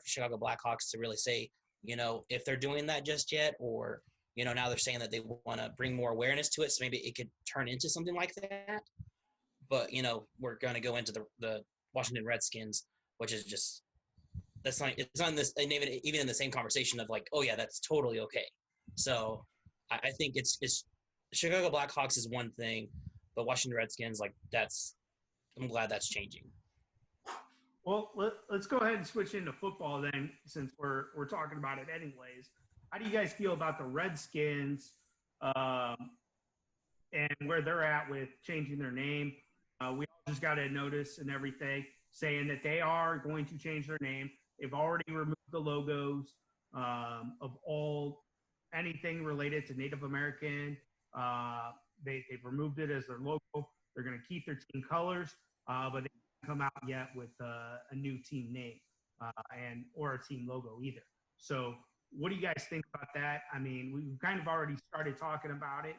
Chicago Blackhawks to really say, if they're doing that just yet, or, now they're saying that they want to bring more awareness to it. So maybe it could turn into something like that. But, we're going to go into the Washington Redskins, which is just, it's on this, even in the same conversation of like, oh yeah, that's totally okay. So I think it's Chicago Blackhawks is one thing, but Washington Redskins, like that's I'm glad that's changing. Well, let's go ahead and switch into football then, since we're talking about it anyways. How do you guys feel about the Redskins um, and where they're at with changing their name? We all just got a notice and everything saying that they are going to change their name. They've already removed the logos of all anything related to Native American. They've removed it as their logo. They're going to keep their team colors, but they haven't come out yet with a new team name and or a team logo either. So, what do you guys think about that? I mean, we've kind of already started talking about it.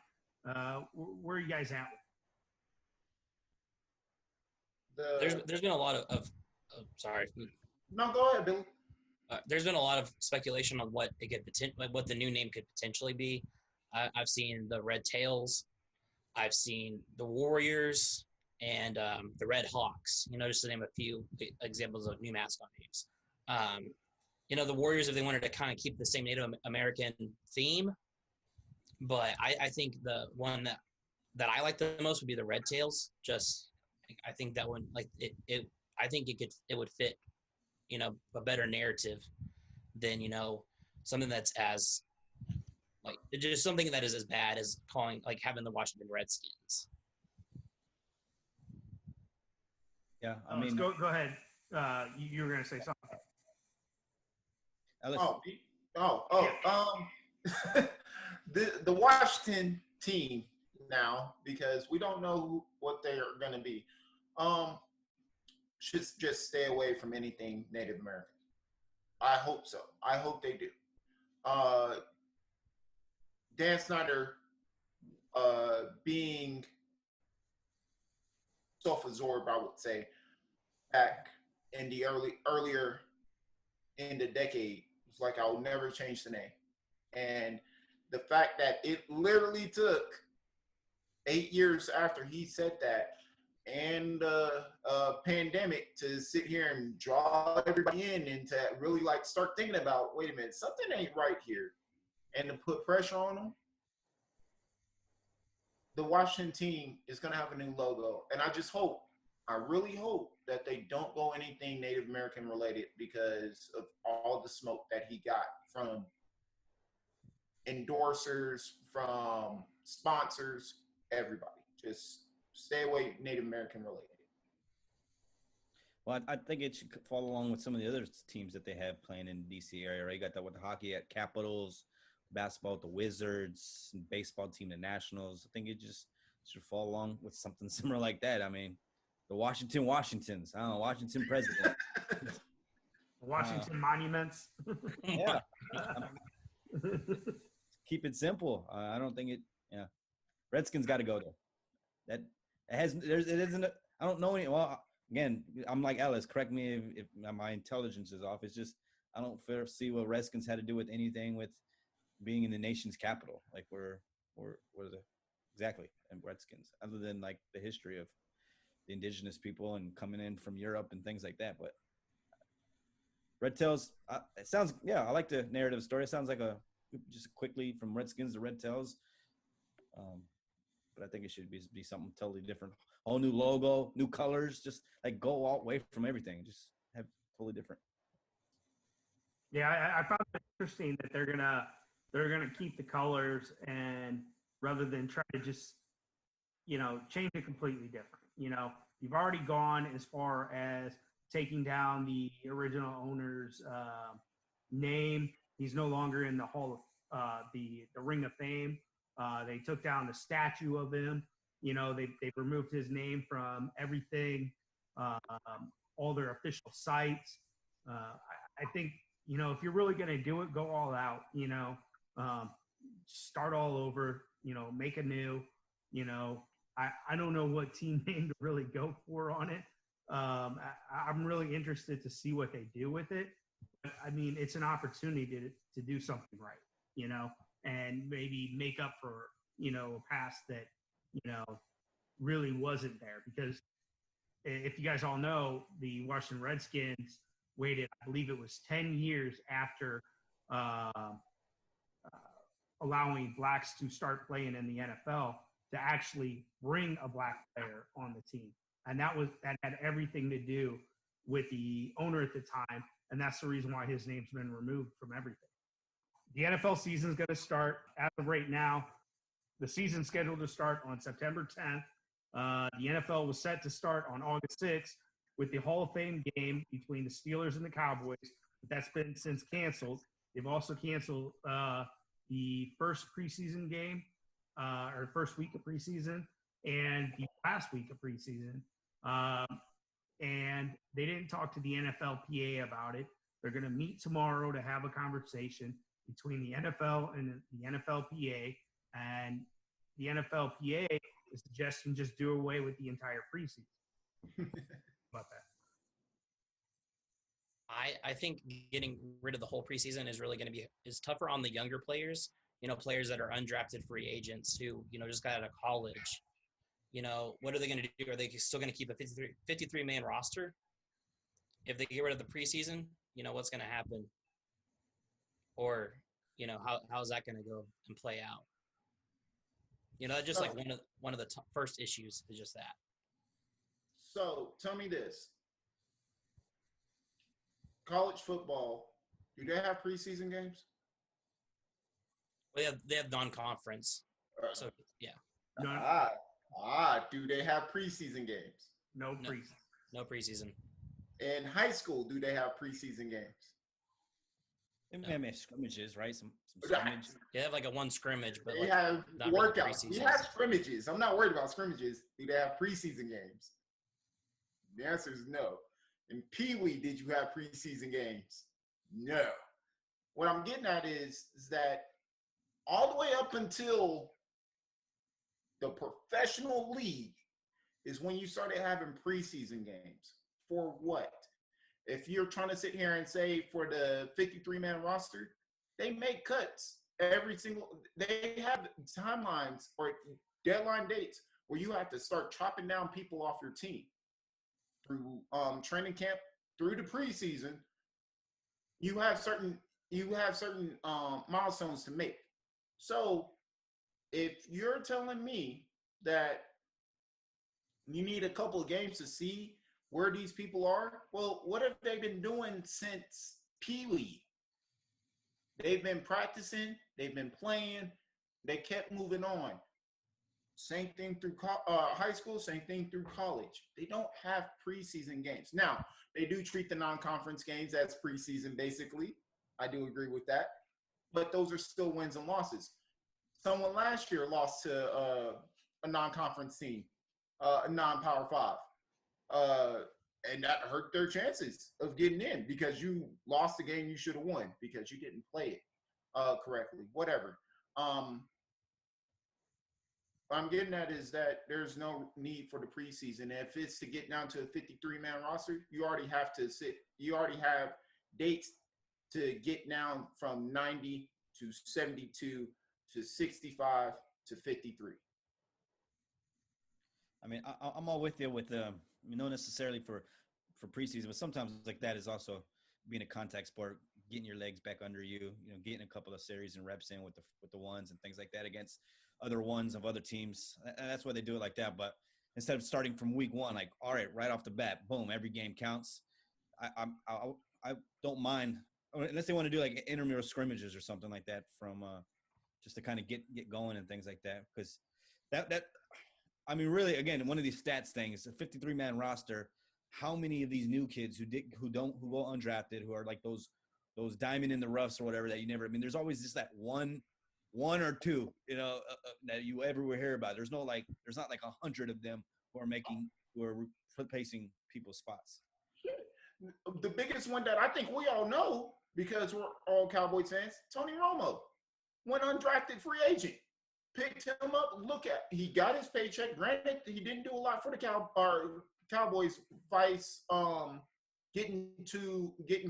Where are you guys at? There's been a lot of sorry. No, go ahead, Billy. There's been a lot of speculation on what it could what the new name could potentially be. I've seen the Red Tails, I've seen the Warriors, and the Red Hawks. Just to name a few examples of new mascot names. The Warriors, if they wanted to kind of keep the same Native American theme, but I think the one that I like the most would be the Red Tails. I think that one, like it I think it would fit, a better narrative than, something that's as like just something that is as bad as having the Washington Redskins. Yeah, I Let's mean, go ahead. You were going to say something. The Washington team now, because we don't know what they are going to be, should just stay away from anything Native American. I hope so. I hope they do. Dan Snyder being self-absorbed, I would say, back in the earlier in the decade, it's like I will never change the name. And the fact that it literally took 8 years after he said that and pandemic to sit here and draw everybody in and to really start thinking about, wait a minute, something ain't right here, and to put pressure on them. The Washington team is going to have a new logo, and I really hope that they don't go anything Native American related because of all the smoke that he got from endorsers, from sponsors, everybody. Just stay away Native American related. well, I think it should follow along with some of the other teams that they have playing in the DC area, right? You got that with the hockey at Capitals, basketball with the Wizards, and baseball team the Nationals. I think it just should follow along with something similar like that. I mean, the Washingtons. I don't know, Washington president. Washington monuments. Yeah. Keep it simple. I don't think it. Yeah, Redskins got to go though. That it has. It isn't. I don't know any. Well, again, I'm like Ellis. Correct me if my intelligence is off. It's just I don't see what Redskins had to do with anything with being in the nation's capital. Like we're exactly and Redskins, other than like the history of the indigenous people and coming in from Europe and things like that. But Red Tails, it sounds, I like the narrative story. It sounds like just quickly from Redskins to Red Tails. But I think it should be something totally different. Whole new logo, new colors, just like go all away from everything. Just have totally different. Yeah, I found it interesting that they're gonna keep the colors and rather than try to just change it completely different. You've already gone as far as taking down the original owner's name. He's no longer in the Hall of the Ring of Fame. They took down the statue of him. They've removed his name from everything, all their official sites. I think if you're really going to do it, go all out. Start all over. Make a new. I don't know what team name to really go for on it. I'm really interested to see what they do with it. But, I mean, it's an opportunity to do something right, and maybe make up for, a past that, really wasn't there. Because if you guys all know, the Washington Redskins waited, I believe it was 10 years after allowing blacks to start playing in the NFL to actually bring a black player on the team. and that had everything to do with the owner at the time, and that's the reason why his name's been removed from everything. The NFL season is going to start as of right now. The season's scheduled to start on September 10th. The NFL was set to start on August 6th with the Hall of Fame game between the Steelers and the Cowboys, but that's been since canceled. They've also canceled the first preseason game, or first week of preseason, and the last week of preseason. And they didn't talk to the NFLPA about it. They're going to meet tomorrow to have a conversation between the NFL and the NFLPA. And the NFLPA is suggesting just do away with the entire preseason. About that. I think getting rid of the whole preseason is really going to be is tougher on the younger players. Players that are undrafted free agents who just got out of college. What are they going to do? Are they still going to keep a 53-man roster? If they get rid of the preseason, what's going to happen? Or, how's that going to go and play out? Just like one of the first issues is just that. So tell me this. College football, do they have preseason games? Well, they have non-conference. So, yeah. Do they have preseason games? No preseason. No preseason. In high school, do they have preseason games? They have scrimmages, right? Some scrimmage. They have like a one scrimmage, but They have not really workouts. We preseason. have scrimmages. I'm not worried about scrimmages. Do they have preseason games? The answer is no. In Pee Wee, did you have preseason games? No. What I'm getting at is that all the way up until the professional league is when you started having preseason games. For what? If you're trying to sit here and say for the 53-man roster, they make cuts they have timelines or deadline dates where you have to start chopping down people off your team through training camp, through the preseason. You have certain milestones to make. So if you're telling me that you need a couple of games to see where these people are, well, what have they been doing since Pee Wee? They've been practicing, they've been playing, they kept moving on. Same thing through high school, same thing through college. They don't have preseason games. Now, they do treat the non-conference games as preseason, basically. I do agree with that. But those are still wins and losses. Someone last year lost to a non-conference team, a non-Power 5. And that hurt their chances of getting in because you lost the game you should have won because you didn't play it correctly, whatever. What I'm getting at is that there's no need for the preseason. If it's to get down to a 53-man roster, you already have dates to get down from 90 to 72 to 65 to 53. I mean, I'm all with you with not necessarily for preseason, but sometimes like that is also being a contact sport, getting your legs back under you, getting a couple of series and reps in with the ones and things like that against other ones of other teams. And that's why they do it like that. But instead of starting from week one, like, all right, right off the bat, boom, every game counts. I don't mind unless they want to do like intramural scrimmages or something like that from just to kind of get going and things like that. Because that I mean, really, again, one of these stats things, a 53-man roster. How many of these new kids who go undrafted, who are like those diamond in the roughs or whatever that you never? I mean, there's always just that one or two, that you ever will hear about. There's not like 100 of them who are replacing people's spots. The biggest one that I think we all know because we're all Cowboys fans, Tony Romo, went undrafted free agent. Picked him up. He got his paycheck. Granted, he didn't do a lot for the Cowboys vice getting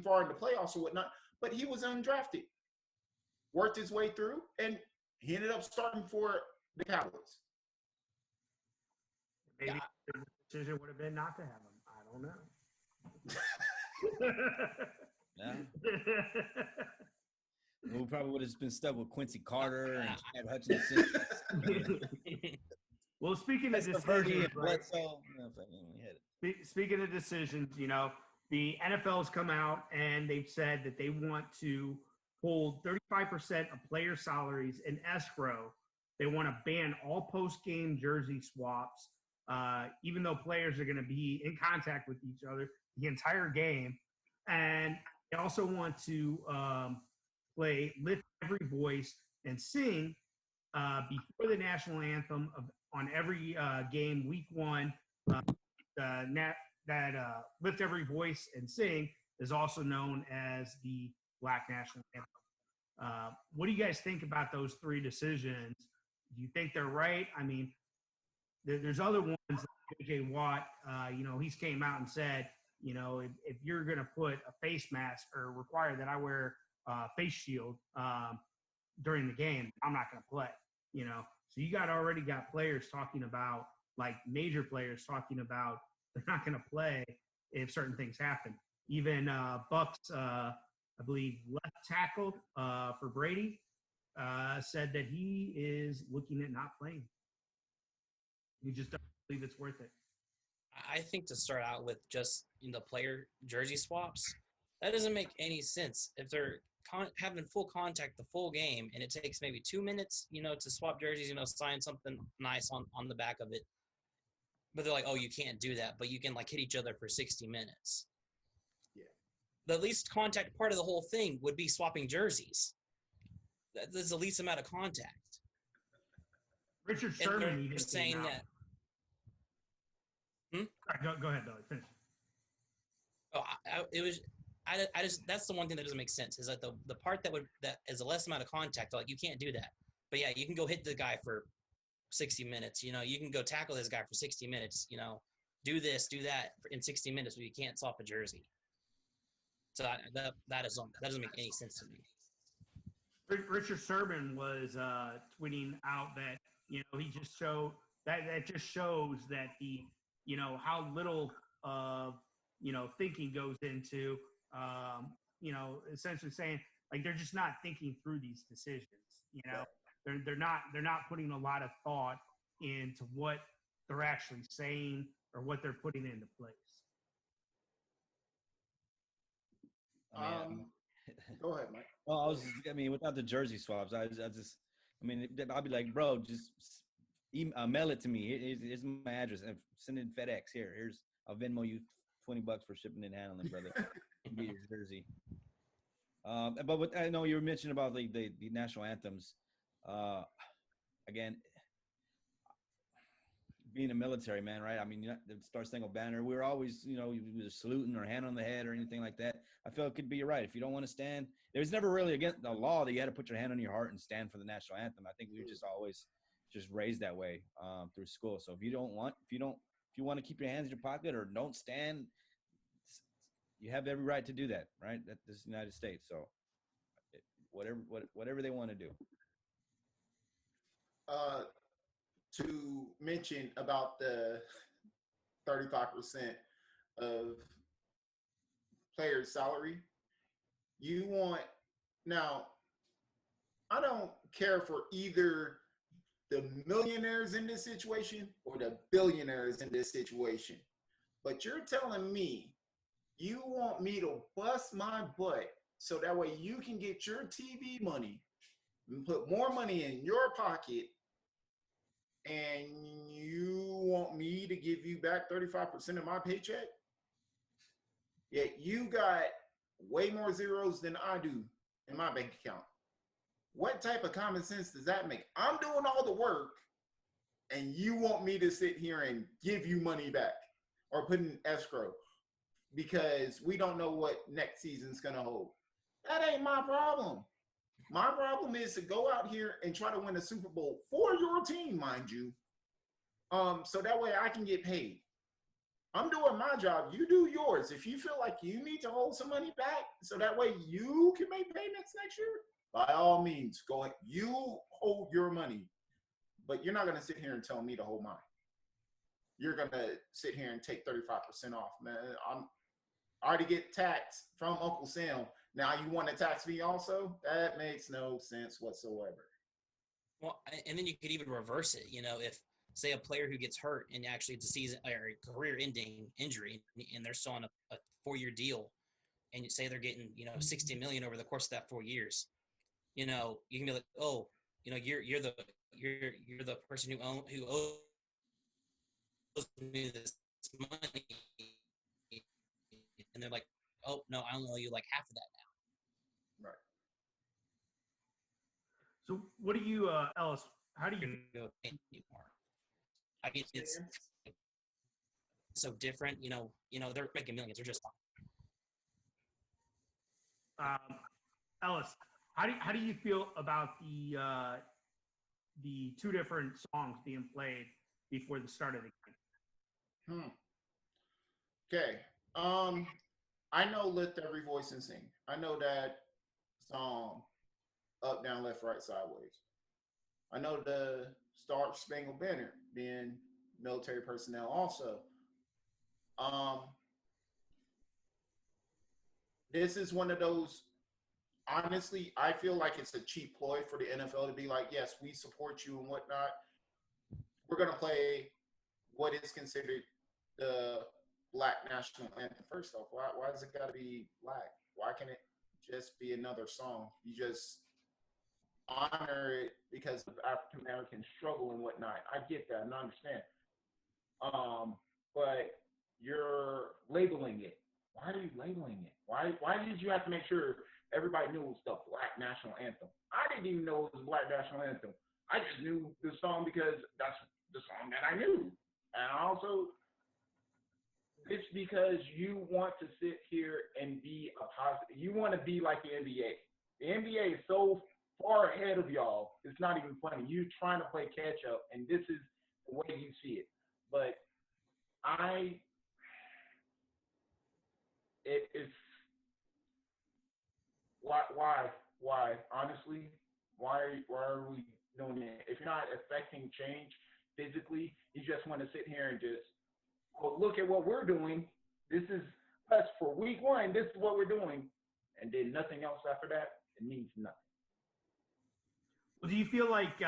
far in the playoffs or whatnot, but he was undrafted. Worked his way through, and he ended up starting for the Cowboys. Maybe the decision would have been not to have him. I don't know. Yeah. We probably would have been stuck with Quincy Carter and Chad Hutchinson. Well, speaking of That's the Purdy decisions, and right? Bledsoe. No, we hit it. Speaking of decisions, the NFL's come out and they've said that they want to hold 35% of player salaries in escrow. They want to ban all post-game jersey swaps, even though players are going to be in contact with each other the entire game. And they also want to play "Lift Every Voice" and sing before the national anthem on every game, week one. Lift Every Voice and Sing is also known as the Black National Anthem. What do you guys think about those three decisions? Do you think they're right? I mean, there's other ones like JJ Watt. He's came out and said, if you're going to put a face mask or require that I wear a face shield during the game, I'm not going to play. So you already got players talking about, like major players talking about they're not going to play if certain things happen. Even Bucks, I believe, left tackle for Brady said that he is looking at not playing. He just doesn't believe it's worth it. I think to start out with just the player jersey swaps, that doesn't make any sense. If they're having full contact the full game and it takes maybe 2 minutes, to swap jerseys, sign something nice on the back of it. But they're like, oh, you can't do that, but you can hit each other for 60 minutes. Yeah. The least contact part of the whole thing would be swapping jerseys. That's the least amount of contact. Richard Sherman and even they're saying that. Go ahead, Billy. Finish. Oh, I just that's the one thing that doesn't make sense is that the part that is the less amount of contact, you can't do that. But yeah, you can go hit the guy for 60 minutes. You can go tackle this guy for 60 minutes. Do this, do that in 60 minutes, but you can't swap a jersey. So that doesn't make any sense to me. Richard Sherman was tweeting out that he just showed that just shows that the how little of thinking goes into essentially saying they're just not thinking through these decisions. They're not putting a lot of thought into what they're actually saying or what they're putting into place. Go ahead, Mike. Well, without the jersey swaps, I'll be like, bro, just mail it to me. Here's my address. And send it FedEx. I'll Venmo you $20 for shipping and handling, brother. Be your jersey. But I know you were mentioning about the national anthems. Again, being a military man, right? I mean, the Star Spangled Banner, we were always, we were saluting or hand on the head or anything like that. I feel it could be right. If you don't want to stand, there's never really against the law that you had to put your hand on your heart and stand for the national anthem. I think we were just always just raised that way through school. So if you want to keep your hands in your pocket or don't stand, you have every right to do that, right? That's the United States. So whatever they want to do. To mention about the 35% of players' salary, now, I don't care for either the millionaires in this situation or the billionaires in this situation, but you're telling me you want me to bust my butt so that way you can get your TV money and put more money in your pocket, and you want me to give you back 35% of my paycheck? Yet you got way more zeros than I do in my bank account. What type of common sense does that make? I'm doing all the work, and you want me to sit here and give you money back or put in escrow because we don't know what next season's going to hold. That ain't my problem. My problem is to go out here and try to win a Super Bowl for your team, mind you, so that way I can get paid. I'm doing my job. You do yours. If you feel like you need to hold some money back so that way you can make payments next year, by all means, go ahead. You hold your money, but you're not going to sit here and tell me to hold mine. You're going to sit here and take 35% off, man. I already get taxed from Uncle Sam. Now you want to tax me also? That makes no sense whatsoever. Well, and then you could even reverse it. say a player who gets hurt and actually it's a season or a career-ending injury, and they're still on a 4-year deal, and you say they're getting, you know, $60 million over the course of that 4 years, you know, you can be like, oh, you know, you're the person who owes me this money, and they're like, oh no, I only owe you like half of that now. Right. So what do you, Ellis? How do you? Go anymore. I mean, it's so different. You know, they're making millions. They're just Ellis, how do you feel about the 2 different songs being played before the start of the game? Okay. I know Lift Every Voice and Sing. I know that song, Up, Down, Left, Right, Sideways. I know the Star Spangled Banner, being military personnel also. This is one of those, honestly, I feel like it's a cheap ploy for the NFL to be like, yes, we support you and whatnot. We're going to play what is considered the Black national anthem. First off, why does it got to be black? Why can't it just be another song? You just honor it because of African American struggle and whatnot. I get that and I understand. But you're labeling it. Why are you labeling it? Why did you have to make sure everybody knew it was the Black national anthem? I didn't even know it was the Black national anthem. I just knew the song because that's the song that I knew. And also, it's because you want to sit here and be a positive. You want to be like the NBA. The NBA is so far ahead of y'all. It's not even funny. You're trying to play catch up, and this is the way you see it. But it's why? Honestly, why are we doing it? If you're not affecting change physically, you just want to sit here and just, well, look at what we're doing. This is us for week 1. This is what we're doing. And then nothing else after that, it means nothing. Well, do you feel like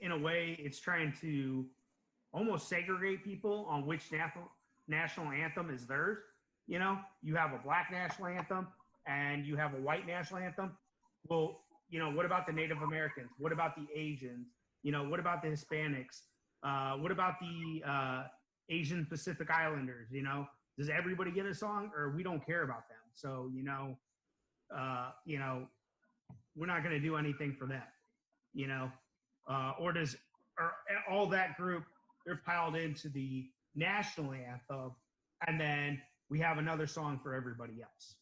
in a way it's trying to almost segregate people on which national anthem is theirs? You know, you have a Black national anthem and you have a white national anthem. Well, you know, what about the Native Americans? What about the Asians? You know, what about the Hispanics? What about the Asian Pacific Islanders? You know, does everybody get a song, or we don't care about them? So, you know, we're not going to do anything for them, you know, or all that group, they're piled into the national anthem, and then we have another song for everybody else.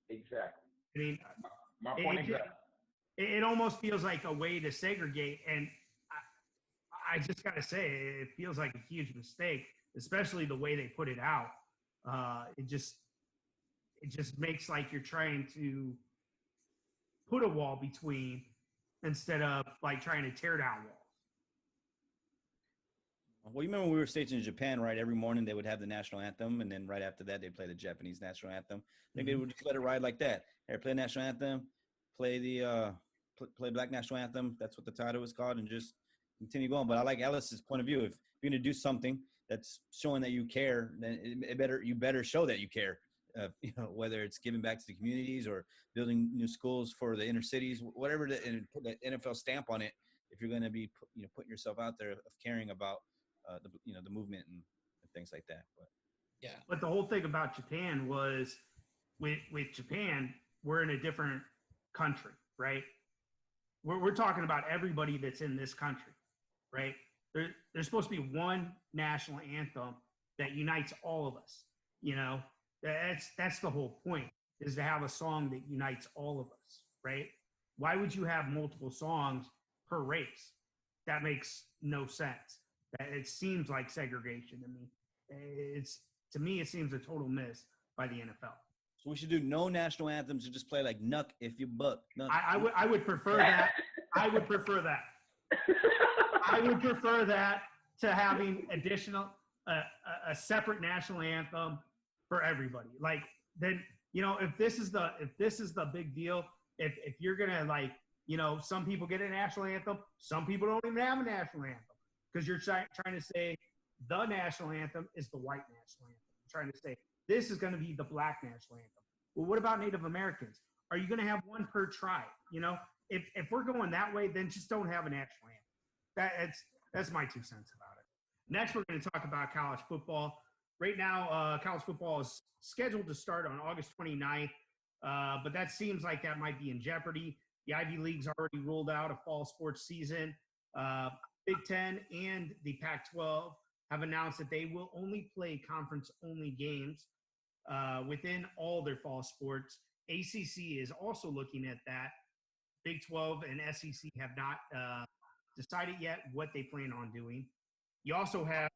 Exactly. I mean, my point exactly. It almost feels like a way to segregate, and I just got to say, it feels like a huge mistake, especially the way they put it out. It just makes like you're trying to put a wall between instead of like trying to tear down walls. Well, you remember when we were stationed in Japan, right? Every morning they would have the national anthem, and then right after that they'd play the Japanese national anthem. I think they would just let it ride like that. Hey, play the national anthem, play the play Black national anthem. That's what the title was called, and just continue going. But I like Ellis's point of view. If you're going to do something that's showing that you care, then you better show that you care. You know, whether it's giving back to the communities or building new schools for the inner cities, whatever, and put the NFL stamp on it. If you're going to be, putting yourself out there of caring about the movement and things like that. But yeah. But the whole thing about Japan was, with Japan, we're in a different country, right? We're talking about everybody that's in this country, right? There's supposed to be one national anthem that unites all of us. You know, that's the whole point, is to have a song that unites all of us, right? Why would you have multiple songs per race? That makes no sense. It seems like segregation to me. To me, it seems a total miss by the NFL. So we should do no national anthems and just play like "Nuck If You Buck." I would prefer that. I would prefer that. I would prefer that to having additional a separate national anthem for everybody. Like, then, if this is the big deal, if you're gonna, like, some people get a national anthem, some people don't even have a national anthem. because you're trying to say the national anthem is the white national anthem. You're trying to say this is going to be the black national anthem. Well, what about Native Americans? Are you going to have one per tribe? You know, if we're going that way, then just don't have a national anthem. That's my 2 cents about it. Next, we're going to talk about college football. Right now, college football is scheduled to start on August 29th, but that seems like that might be in jeopardy. The Ivy League's already ruled out a fall sports season. Big Ten and the Pac-12 have announced that they will only play conference-only games within all their fall sports. ACC is also looking at that. Big 12 and SEC have not decided yet what they plan on doing. You also have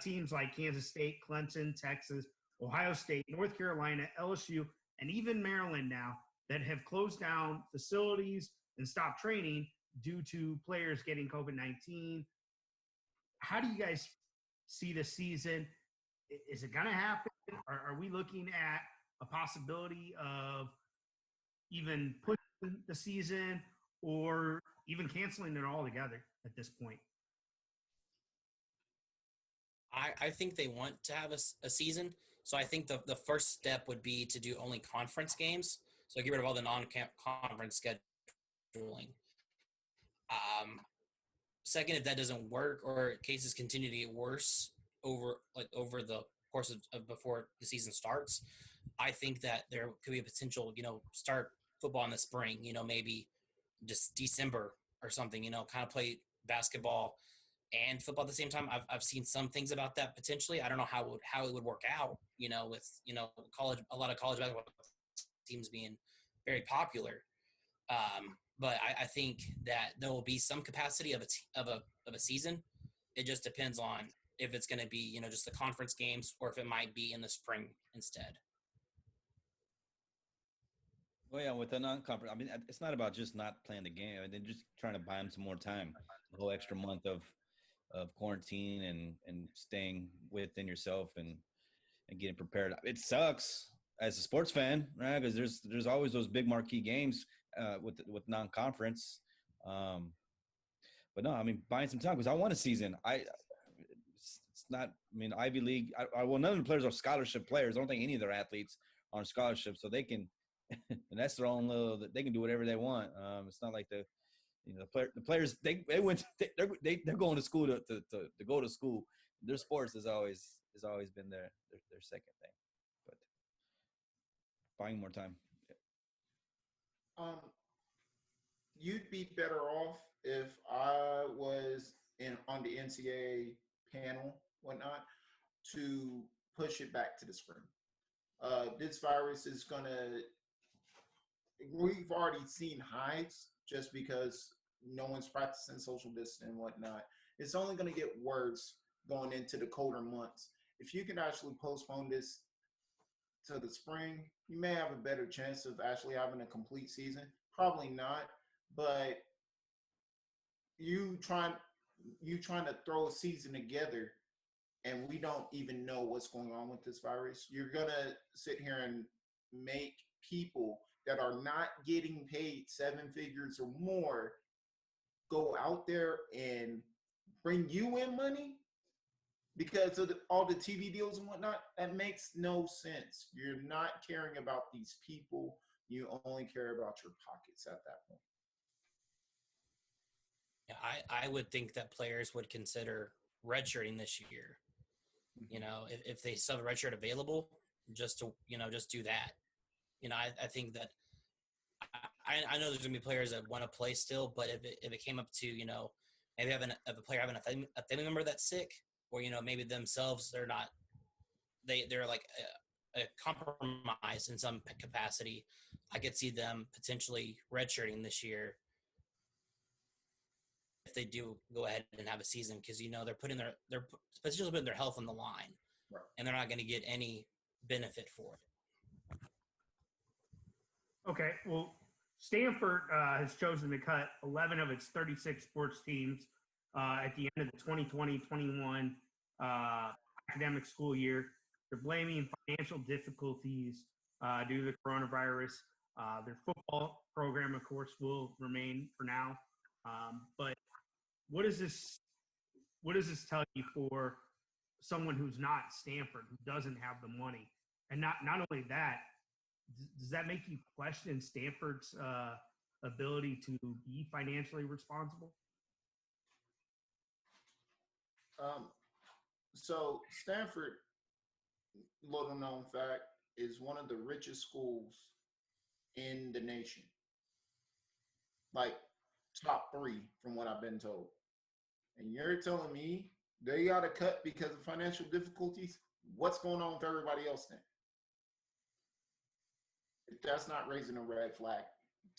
teams like Kansas State, Clemson, Texas, Ohio State, North Carolina, LSU, and even Maryland now that have closed down facilities and stopped training due to players getting COVID-19. How do you guys see the season? Is it going to happen? Are we looking at a possibility of even pushing the season or even canceling it altogether at this point? I think they want to have a season. So I think the first step would be to do only conference games. So get rid of all the non-conference scheduling. Second, if that doesn't work or cases continue to get worse over the course of before the season starts, I think that there could be a potential, start football in the spring, maybe just December or something, kind of play basketball and football at the same time. I've seen some things about that potentially. I don't know how it would work out, with, college, a lot of college basketball teams being very popular. But I think that there will be some capacity of a season. It just depends on if it's going to be, just the conference games or if it might be in the spring instead. Well, yeah, with the non-conference, I mean, it's not about just not playing the game. I mean, they're just trying to buy them some more time, a whole extra month of quarantine and staying within yourself and getting prepared. It sucks as a sports fan, right? Because there's always those big marquee games with non-conference. But no, I mean, buying some time because I want a season. It's not. I mean, Ivy League. Well, none of the players are scholarship players. I don't think any of their athletes are on scholarship, so they can. And that's their own little. They can do whatever they want. It's not like the players. They're going to school to go to school. Their sports has always been their second thing. But buying more time. You'd be better off if I was on the NCAA panel, whatnot, to push it back to the spring. This virus is we've already seen highs just because no one's practicing social distancing and whatnot. It's only going to get worse going into the colder months. If you can actually postpone this to the spring, you may have a better chance of actually having a complete season. Probably not, but you trying to throw a season together and we don't even know what's going on with this virus. You're going to sit here and make people that are not getting paid 7 figures or more go out there and bring you in money because of all the TV deals and whatnot. That makes no sense. You're not caring about these people. You only care about your pockets at that point. Yeah, I would think that players would consider redshirting this year. If they still have a redshirt available, just to do that. I think that I know there's gonna be players that want to play still, but if it came up to maybe if a player having a family member that's sick, or maybe themselves they're like a compromise in some capacity, I could see them potentially redshirting this year if they do go ahead and have a season, because they're putting their potentially putting their health on the line, right, and they're not going to get any benefit for it. Okay, well, Stanford has chosen to cut 11 of its 36 sports teams at the end of the 2020-21 academic school year. They're blaming financial difficulties due to the coronavirus. Their football program, of course, will remain for now. But what does this what does this tell you for someone who's not Stanford, who doesn't have the money? And not only that, does that make you question Stanford's ability to be financially responsible? So Stanford, little known fact, is one of the richest schools in the nation. Like top 3 from what I've been told. And you're telling me they got to cut because of financial difficulties? What's going on with everybody else then? If that's not raising a red flag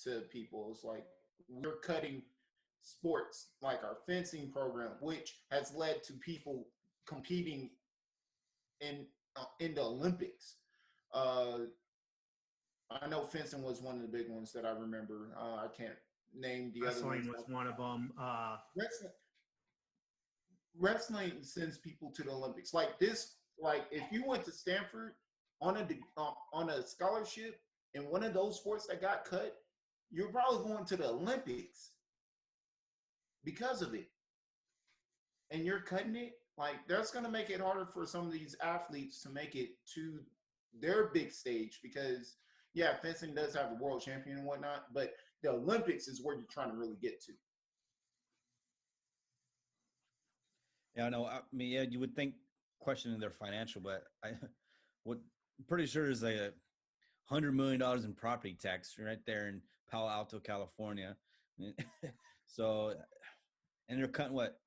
to people, it's like we're cutting sports like our fencing program, which has led to people competing in the Olympics. I know fencing was one of the big ones that I remember. I can't name the other ones. Wrestling was one of them. Wrestling sends people to the Olympics. Like this, like if you went to Stanford on a scholarship in one of those sports that got cut, you're probably going to the Olympics because of it. And you're cutting it. Like that's going to make it harder for some of these athletes to make it to their big stage because, yeah, fencing does have a world champion and whatnot, but the Olympics is where you're trying to really get to. Yeah, I know. I mean, yeah, you would think questioning their financial, but I'm pretty sure there's like $100 million in property tax right there in Palo Alto, California. So, and they're cutting what?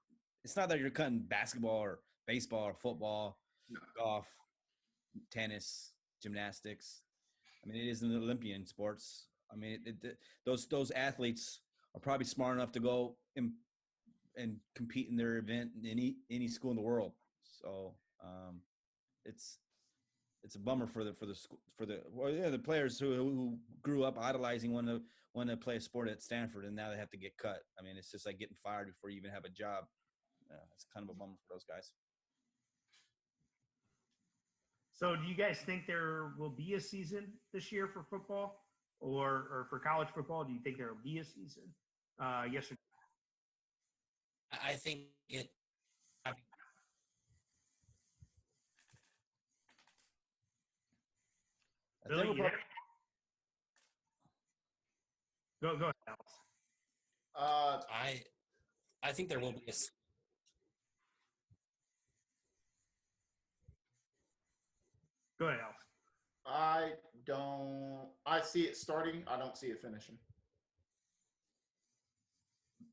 It's not that you're cutting basketball or baseball or football, golf, tennis, gymnastics. I mean, it is an Olympian sports. I mean, those athletes are probably smart enough to go and compete in their event in any school in the world. So it's a bummer for the players who grew up idolizing wanting to play a sport at Stanford, and now they have to get cut. I mean, it's just like getting fired before you even have a job. It's kind of a bummer for those guys. So do you guys think there will be a season this year for football or for college football? Do you think there will be a season? Yes or no? I think it. Billy, you there? Go ahead, Alex. I think there will be a. Go ahead, Alex. I see it starting. I don't see it finishing.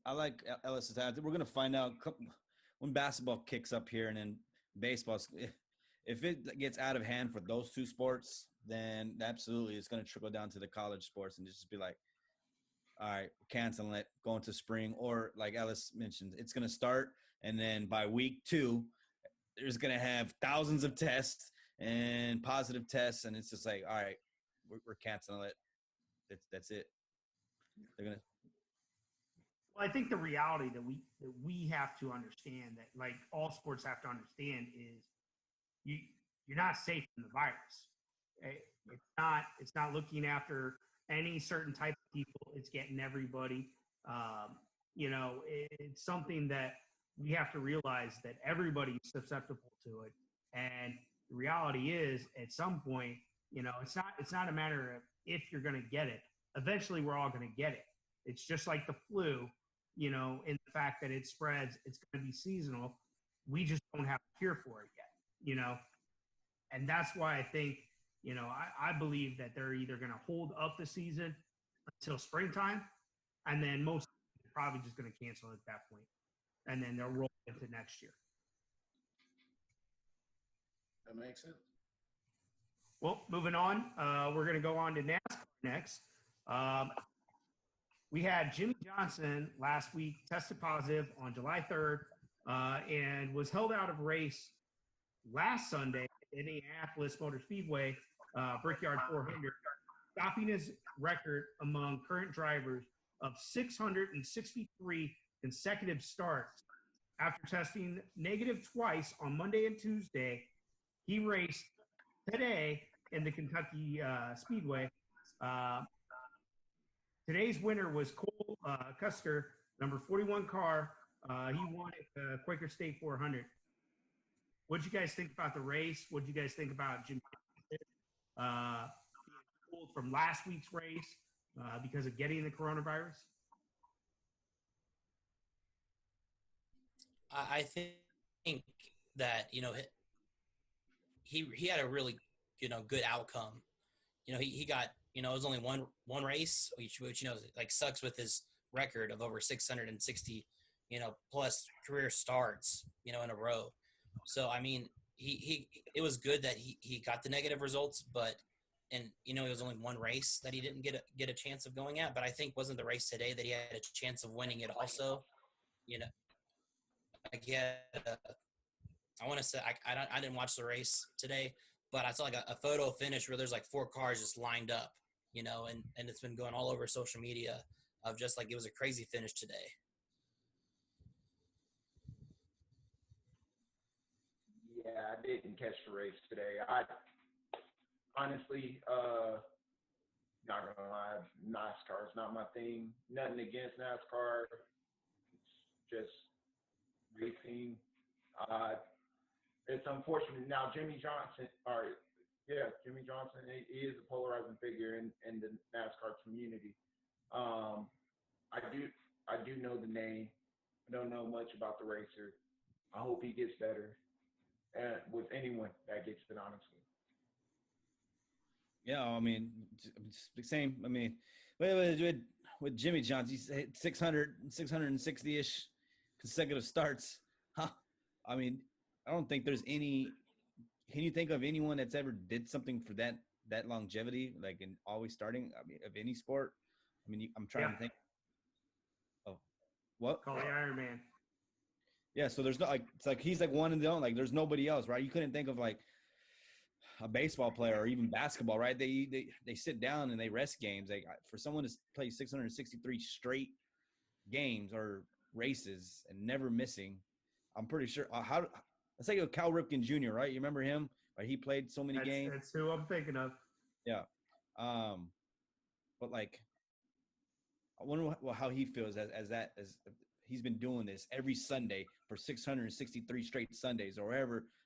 I like Ellis's ad. We're going to find out when basketball kicks up here and then baseball. If it gets out of hand for those two sports, then absolutely it's going to trickle down to the college sports and just be like, all right, canceling it, going to spring. Or like Ellis mentioned, it's going to start. And then by week 2, there's going to have thousands of tests and positive tests. And it's just like, all right, we're canceling it. That's it. They're going to. Well, I think the reality that we have to understand, that like all sports have to understand, is you're not safe from the virus. It's not looking after any certain type of people. It's getting everybody. It's something that we have to realize that everybody's susceptible to it. And the reality is, at some point, it's not a matter of if you're going to get it. Eventually, we're all going to get it. It's just like the flu. In the fact that it spreads, it's going to be seasonal. We just don't have a cure for it yet, And that's why I think, I believe that they're either going to hold up the season until springtime, and then most probably just going to cancel at that point, and then they'll roll into next year. That makes sense. Well, moving on, we're going to go on to NASCAR next. We had Jimmy Johnson last week tested positive on July 3rd and was held out of race last Sunday at Indianapolis Motor Speedway, Brickyard 400, stopping his record among current drivers of 663 consecutive starts. After testing negative twice on Monday and Tuesday, he raced today in the Kentucky Speedway. Today's winner was Cole Custer, number 41 car He won at the Quaker State 400. What did you guys think about the race? What did you guys think about Jim being pulled from last week's race because of getting the coronavirus? I think that he had a really good outcome. He got it was only one race, which like sucks with his record of over 660 plus career starts in a row. So I mean he it was good that he got the negative results, but and it was only one race that he didn't get a chance of going at. But I think wasn't the race today that he had a chance of winning it also. Like he had I want to say I didn't watch the race today, but I saw like a photo finish where there's like 4 cars just lined up, and it's been going all over social media of just like it was a crazy finish today. Yeah, I didn't catch the race today. I honestly, not gonna lie, NASCAR is not my thing. Nothing against NASCAR. It's just racing. It's unfortunate. Now, Jimmy Johnson, he is a polarizing figure in the NASCAR community. I do know the name. I don't know much about the racer. I hope he gets better. And with anyone that gets it, honestly. Yeah, I mean, it's the same. I mean, with Jimmy Johnson, he's hit 660-ish consecutive starts. Huh? I mean, I don't think there's any. Can you think of anyone that's ever did something for that longevity, like in always starting? I mean, of any sport. I mean, I'm trying to think. Oh, what? Call the Iron Man. Yeah, so there's no it's like he's like one and done. Like there's nobody else, right? You couldn't think of like a baseball player or even basketball, right? They sit down and they rest games. Like for someone to play 663 straight games or races and never missing, I'm pretty sure. Let's say Cal Ripken Jr., right? You remember him? Right? He played so many games. That's who I'm thinking of. Yeah. But like, I wonder how he feels as he's been doing this every Sunday for 663 straight Sundays or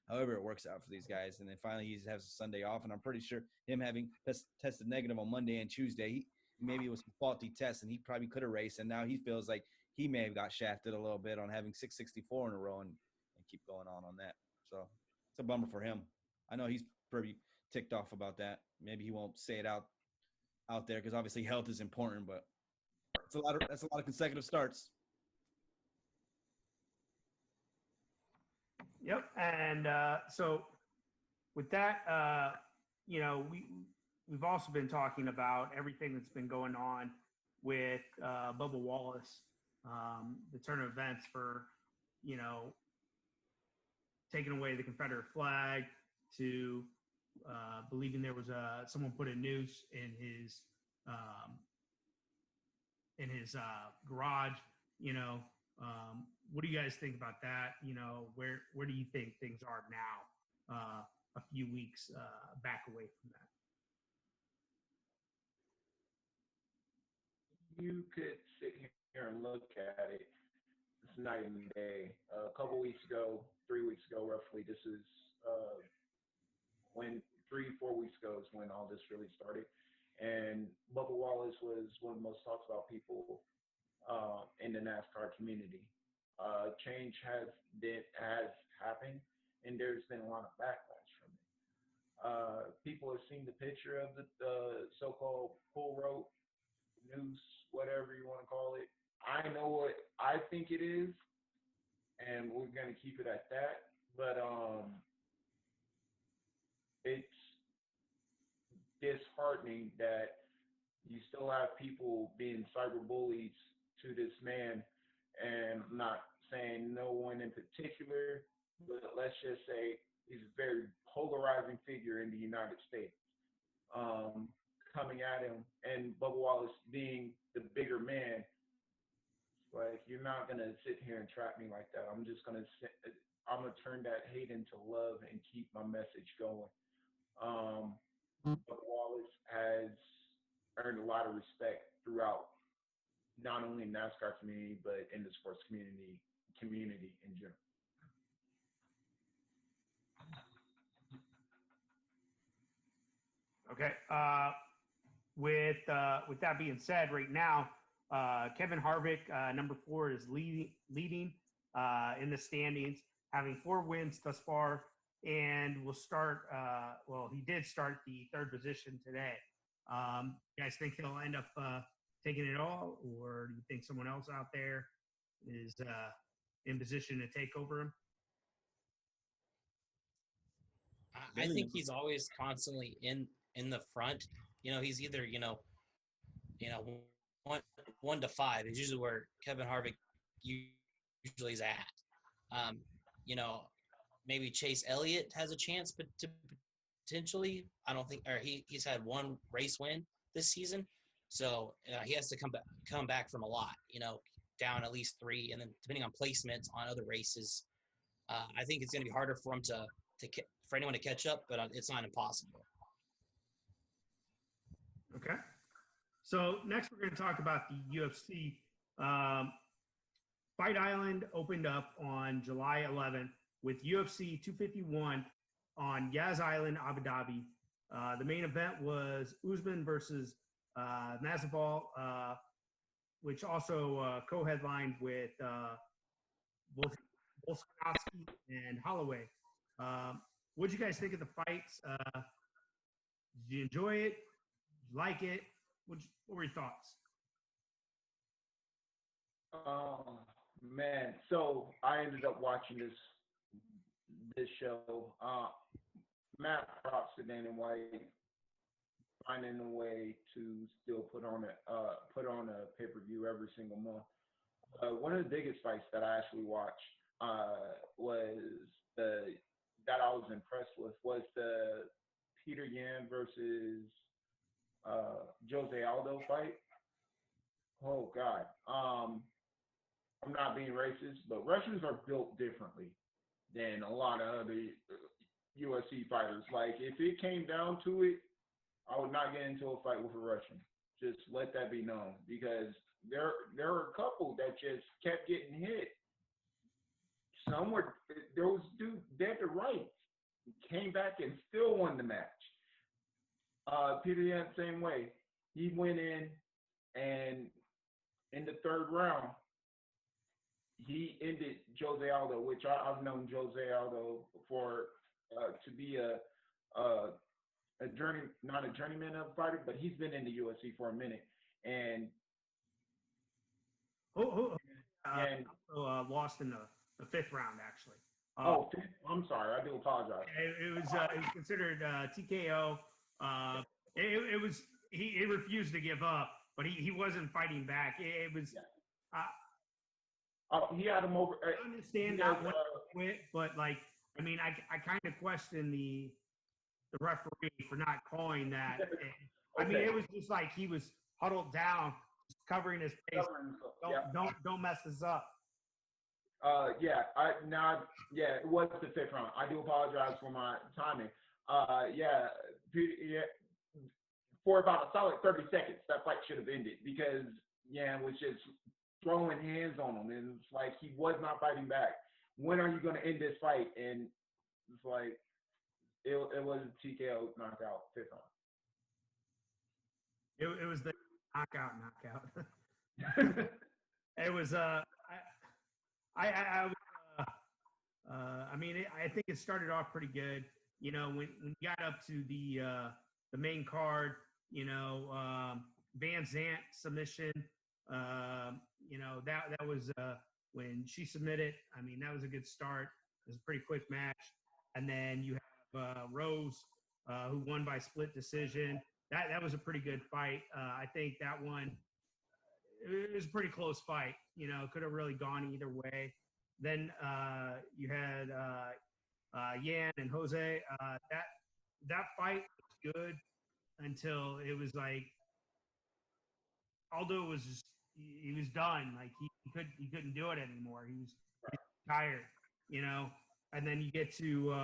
however it works out for these guys. And then finally he has a Sunday off. And I'm pretty sure him having tested negative on Monday and Tuesday, maybe it was a faulty test and he probably could have raced. And now he feels like he may have got shafted a little bit on having 664 in a row and keep going on that. So it's a bummer for him. I know he's pretty ticked off about that. Maybe he won't say it out there because obviously health is important, but that's a lot of consecutive starts. Yep. And so with that, we've also been talking about everything that's been going on with Bubba Wallace, the turn of events for, taking away the Confederate flag to believing there was someone put a noose in his garage. What do you guys think about that? Where do you think things are now, a few weeks back away from that? You could sit here and look at it. It's night and day. A couple weeks ago, 3 weeks ago, roughly, this is when 3-4 weeks ago is when all this really started. And Bubba Wallace was one of the most talked about people in the NASCAR community. Change has happened, and there's been a lot of backlash from it. People have seen the picture of the so-called pull rope, noose, whatever you want to call it. I know what I think it is, and we're going to keep it at that. But it's disheartening that you still have people being cyberbullies to this man, and I'm not saying no one in particular, but let's just say he's a very polarizing figure in the United States. Coming at him, and Bubba Wallace being the bigger man, like, you're not gonna sit here and trap me like that. I'm gonna turn that hate into love and keep my message going. Bubba Wallace has earned a lot of respect throughout not only the NASCAR community, but in the sports community, community in general. Okay. With that being said, right now, Kevin Harvick, number 4, is leading in the standings, having 4 wins thus far, and will start. He did start the 3rd position today. You guys think he'll end up taking it all, or do you think someone else out there is in position to take over him? I think he's always constantly in the front. He's either one to 5 is usually where Kevin Harvick usually is at. Maybe Chase Elliott has a chance, but to potentially, I don't think, or he's had 1 race win this season, so he has to come back from a lot. Down at least 3, and then depending on placements on other races, I think it's going to be harder for him for anyone to catch up, but it's not impossible. Okay. So next we're going to talk about the UFC. Fight Island opened up on July 11th with UFC 251 on Yas Island, Abu Dhabi. The main event was Usman versus Masvidal, which also co-headlined with Volkanovski and Holloway. What did you guys think of the fights? Did you enjoy it? Did you like it? What were your thoughts? Man, so I ended up watching this show. Matt props to Dana White finding a way to still put on a pay-per-view every single month. One of the biggest fights that I actually watched that I was impressed with was the Peter Yan versus Jose Aldo fight. Oh God. I'm not being racist, but Russians are built differently than a lot of other UFC fighters. Like, if it came down to it, I would not get into a fight with a Russian. Just let that be known, because there are a couple that just kept getting hit. There was dude dead to rights. He came back and still won the match. Peter Yan, same way. He went in, and in the 3rd round, he ended Jose Aldo, which I've known Jose Aldo for to be not a journeyman of a fighter, but he's been in the UFC for a minute, and lost in the 5th round, actually. I'm sorry, I do apologize. It was considered TKO. He refused to give up, but he wasn't fighting back. It was. He had him over. I understand that one quit, but I kind of question the referee for not calling that. I mean, it was just like he was huddled down, covering his face. Don't mess this up. It was the 5th round. I do apologize for my timing. For about a solid 30 seconds, that fight should have ended, because Yan was just throwing hands on him, and it's like he was not fighting back. When are you going to end this fight? And it's like it was a TKO knockout 5th round. It was the knockout. It was I think it started off pretty good. When you got up to the main card, Van Zant submission. That was when she submitted. I mean, that was a good start. It was a pretty quick match. And then you have Rose, who won by split decision. That was a pretty good fight. I think that one, it was a pretty close fight. Could have really gone either way. Then you had Yan and Jose. That fight was good until it was like Aldo was just, he was done. Like he couldn't do it anymore. He was tired, And then you get to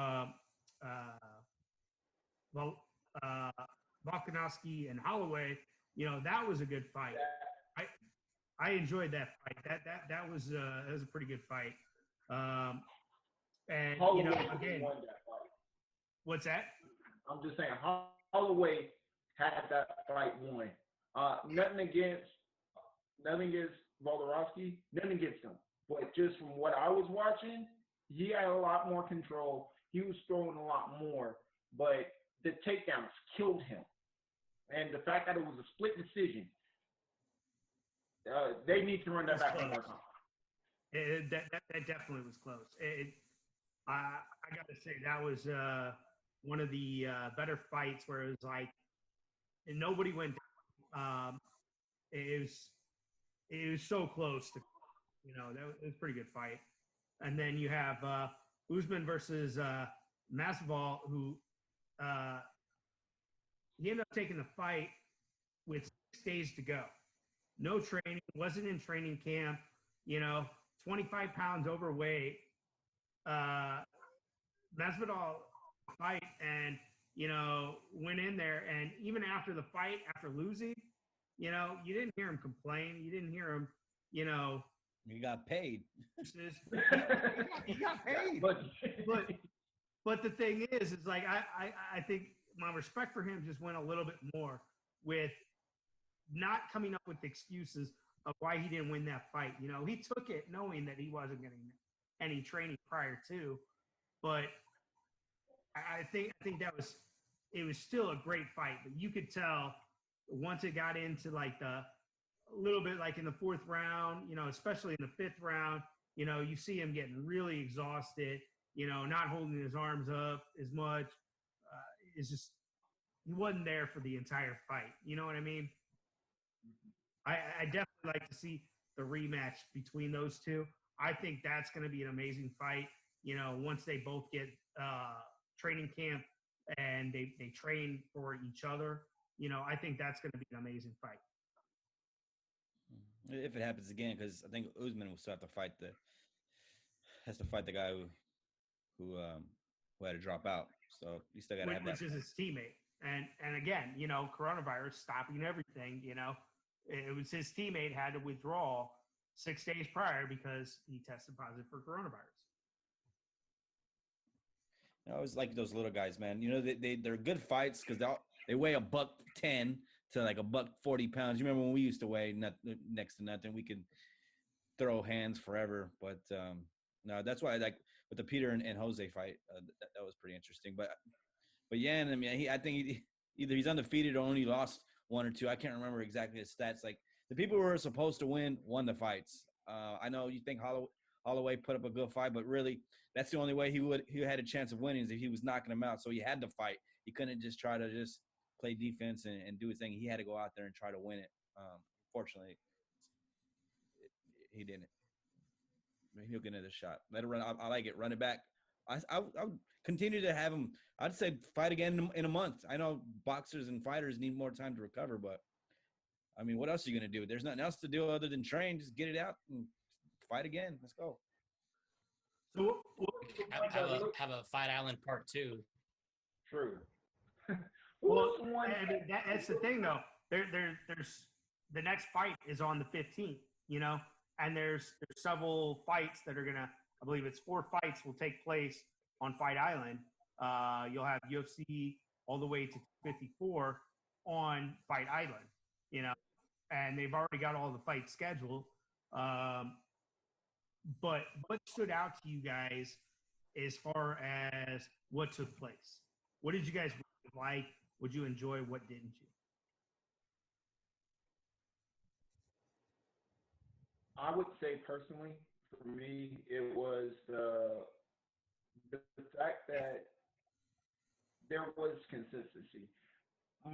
Volkanovski and Holloway. That was a good fight. I enjoyed that fight. That was a pretty good fight. And Holloway you know, could've again, won that fight. what's that? I'm just saying, Holloway had that fight won. Nothing against Volkanovski, nothing against him. But just from what I was watching, he had a lot more control. He was throwing a lot more, but the takedowns killed him. And the fact that it was a split decision, they need to run that back one more time. That definitely was close. I got to say that was one of the better fights where it was like, and nobody went down. It was so close to, you know, that was a pretty good fight. And then you have Usman versus Masvidal, who he ended up taking the fight with 6 days to go. No training, wasn't in training camp, you know, 25 pounds overweight. Masvidal fight and, you know, went in there. And even after the fight, after losing, you know, you didn't hear him complain. You didn't hear him, you know. You got paid. He got paid. But the thing is like, I think my respect for him just went a little bit more with not coming up with excuses of why he didn't win that fight. You know, he took it knowing that he wasn't getting any training prior to, but I think it was still a great fight. But you could tell once it got into like a little bit like in the 4th round, you know, especially in the 5th round, you know, you see him getting really exhausted, you know, not holding his arms up as much. It's just, he wasn't there for the entire fight. You know what I mean? I definitely like to see the rematch between those two. I think that's going to be an amazing fight. You know, once they both get training camp and they train for each other, you know, I think that's going to be an amazing fight. If it happens again, because I think Usman will still have to fight the guy who had to drop out. So you still got to have that. Which is his teammate. And again, you know, coronavirus stopping everything, you know. It was his teammate had to withdraw 6 days prior because he tested positive for coronavirus. I always like those little guys, man. You know, they're good fights because they weigh $110 to like $140 pounds. You remember when we used to weigh next to nothing? We could throw hands forever. But no, that's why I like with the Peter and Jose fight. That was pretty interesting. But Yan, I mean, I think either he's undefeated or only lost 1 or 2. I can't remember exactly his stats. Like the people who were supposed to win won the fights. I know you think Holloway put up a good fight, but really that's the only way he had a chance of winning is if he was knocking him out. So he had to fight. He couldn't just try to just play defense and do his thing. He had to go out there and try to win it. Fortunately, he didn't. He'll get another shot. Let it run. I like it. Run it back. I would continue to have him. I'd say fight again in a month. I know boxers and fighters need more time to recover, but I mean, what else are you going to do? There's nothing else to do other than train. Just get it out and fight again. Let's go. So have a Fight Island Part 2. True. well, I mean, that's the thing, though. There's the next fight is on the 15th, you know, and there's several fights that are gonna. I believe it's 4 fights will take place on Fight Island. You'll have UFC all the way to 54 on Fight Island, you know, and they've already got all the fights scheduled. But what stood out to you guys as far as what took place? What did you guys like? Would you enjoy? What didn't you? I would say personally, for me, it was the fact that there was consistency.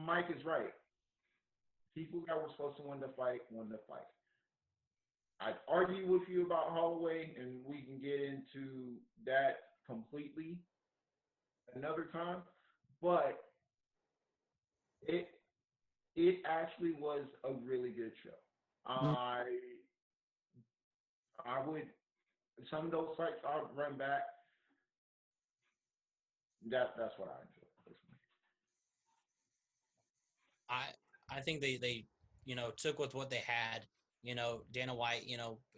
Mike is right. People that were supposed to win the fight won the fight. I'd argue with you about Holloway, and we can get into that completely another time. But it actually was a really good show. I would, some of those fights I'll run back. That's what I enjoy personally. I think they you know took with what they had Dana White,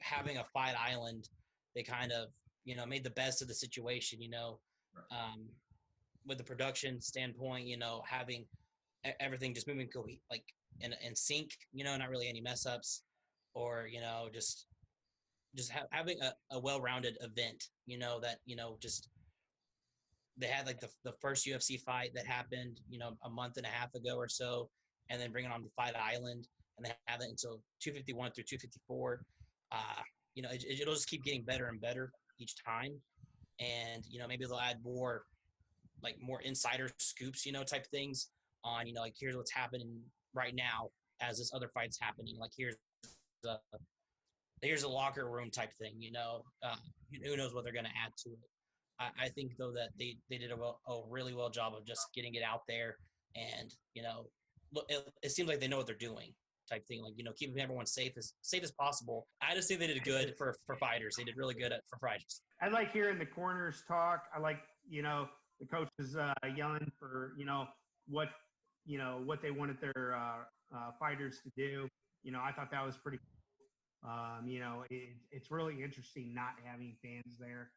having a Fight Island, they kind of, made the best of the situation, um, with the production standpoint, having everything just moving like in sync, not really any mess ups or, just having a well-rounded event, that, just they had like the first UFC fight that happened, a month and a half ago or so, and then bring it on to Fight Island, and they have it until 251 through 254. It'll just keep getting better and better each time, and maybe they'll add more insider scoops, type things on, like here's what's happening right now as this other fight's happening. Like here's a locker room type thing, who knows what they're going to add to it. I think though that they did a really well job of just getting it out there, and look, it seems like they know what they're doing, type thing. Like keeping everyone safe as possible. I just think they did good for fighters. They did really good for fighters. I like hearing the corners talk. I like the coaches yelling for what what they wanted their fighters to do. I thought that was pretty. It's really interesting not having fans there.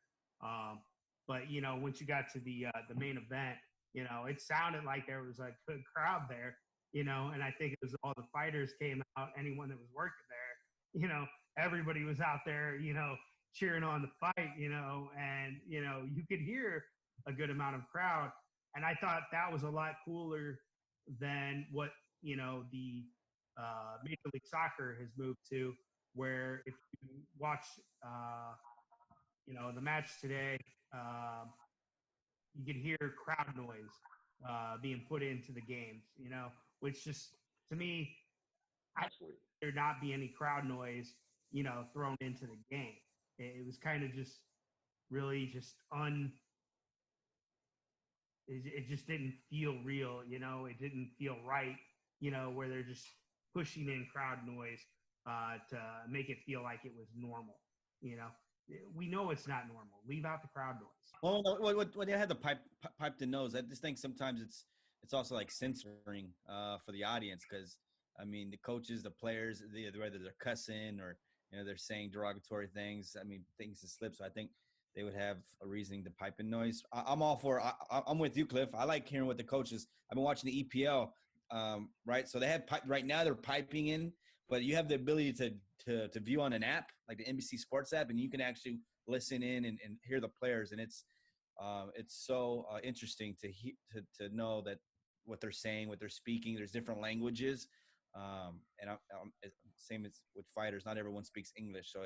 But once you got to the main event, it sounded like there was a good crowd there, and I think it was all the fighters came out, anyone that was working there, everybody was out there, cheering on the fight, and you could hear a good amount of crowd. And I thought that was a lot cooler than what, the Major League Soccer has moved to, where if you watch the match today, you could hear crowd noise being put into the games, which just, to me, there not be any crowd noise, thrown into the game. It was kind of just really just it just didn't feel real, it didn't feel right, where they're just pushing in crowd noise to make it feel like it was normal, We know it's not normal. Leave out the crowd noise. Well, when they had the pipe the nose, I just think sometimes it's also like censoring for the audience, because I mean the coaches, the players, whether they're cussing or they're saying derogatory things. I mean things to slip. So I think they would have a reasoning to pipe in noise. I'm all for. I'm with you, Cliff. I like hearing what the coaches. I've been watching the EPL, right? So they have right now they're piping in, but you have the ability to view on an app like the NBC Sports app, and you can actually listen in and hear the players, and it's so interesting to know that what they're saying, what they're speaking. There's different languages, and I'm same as with fighters. Not everyone speaks English, so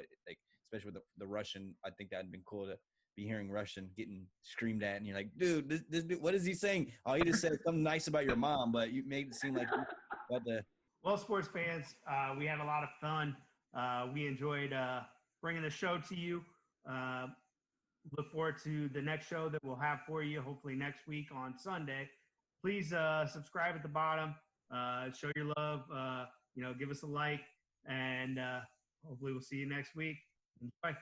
especially with the Russian, I think that'd been cool to be hearing Russian getting screamed at, and you're like, dude, this what is he saying? Oh, he just said something nice about your mom, but you made it seem like what the. Well, sports fans, we had a lot of fun. We enjoyed bringing the show to you. Look forward to the next show that we'll have for you, hopefully next week on Sunday. Please subscribe at the bottom. Show your love. Give us a like, and hopefully we'll see you next week. Enjoy.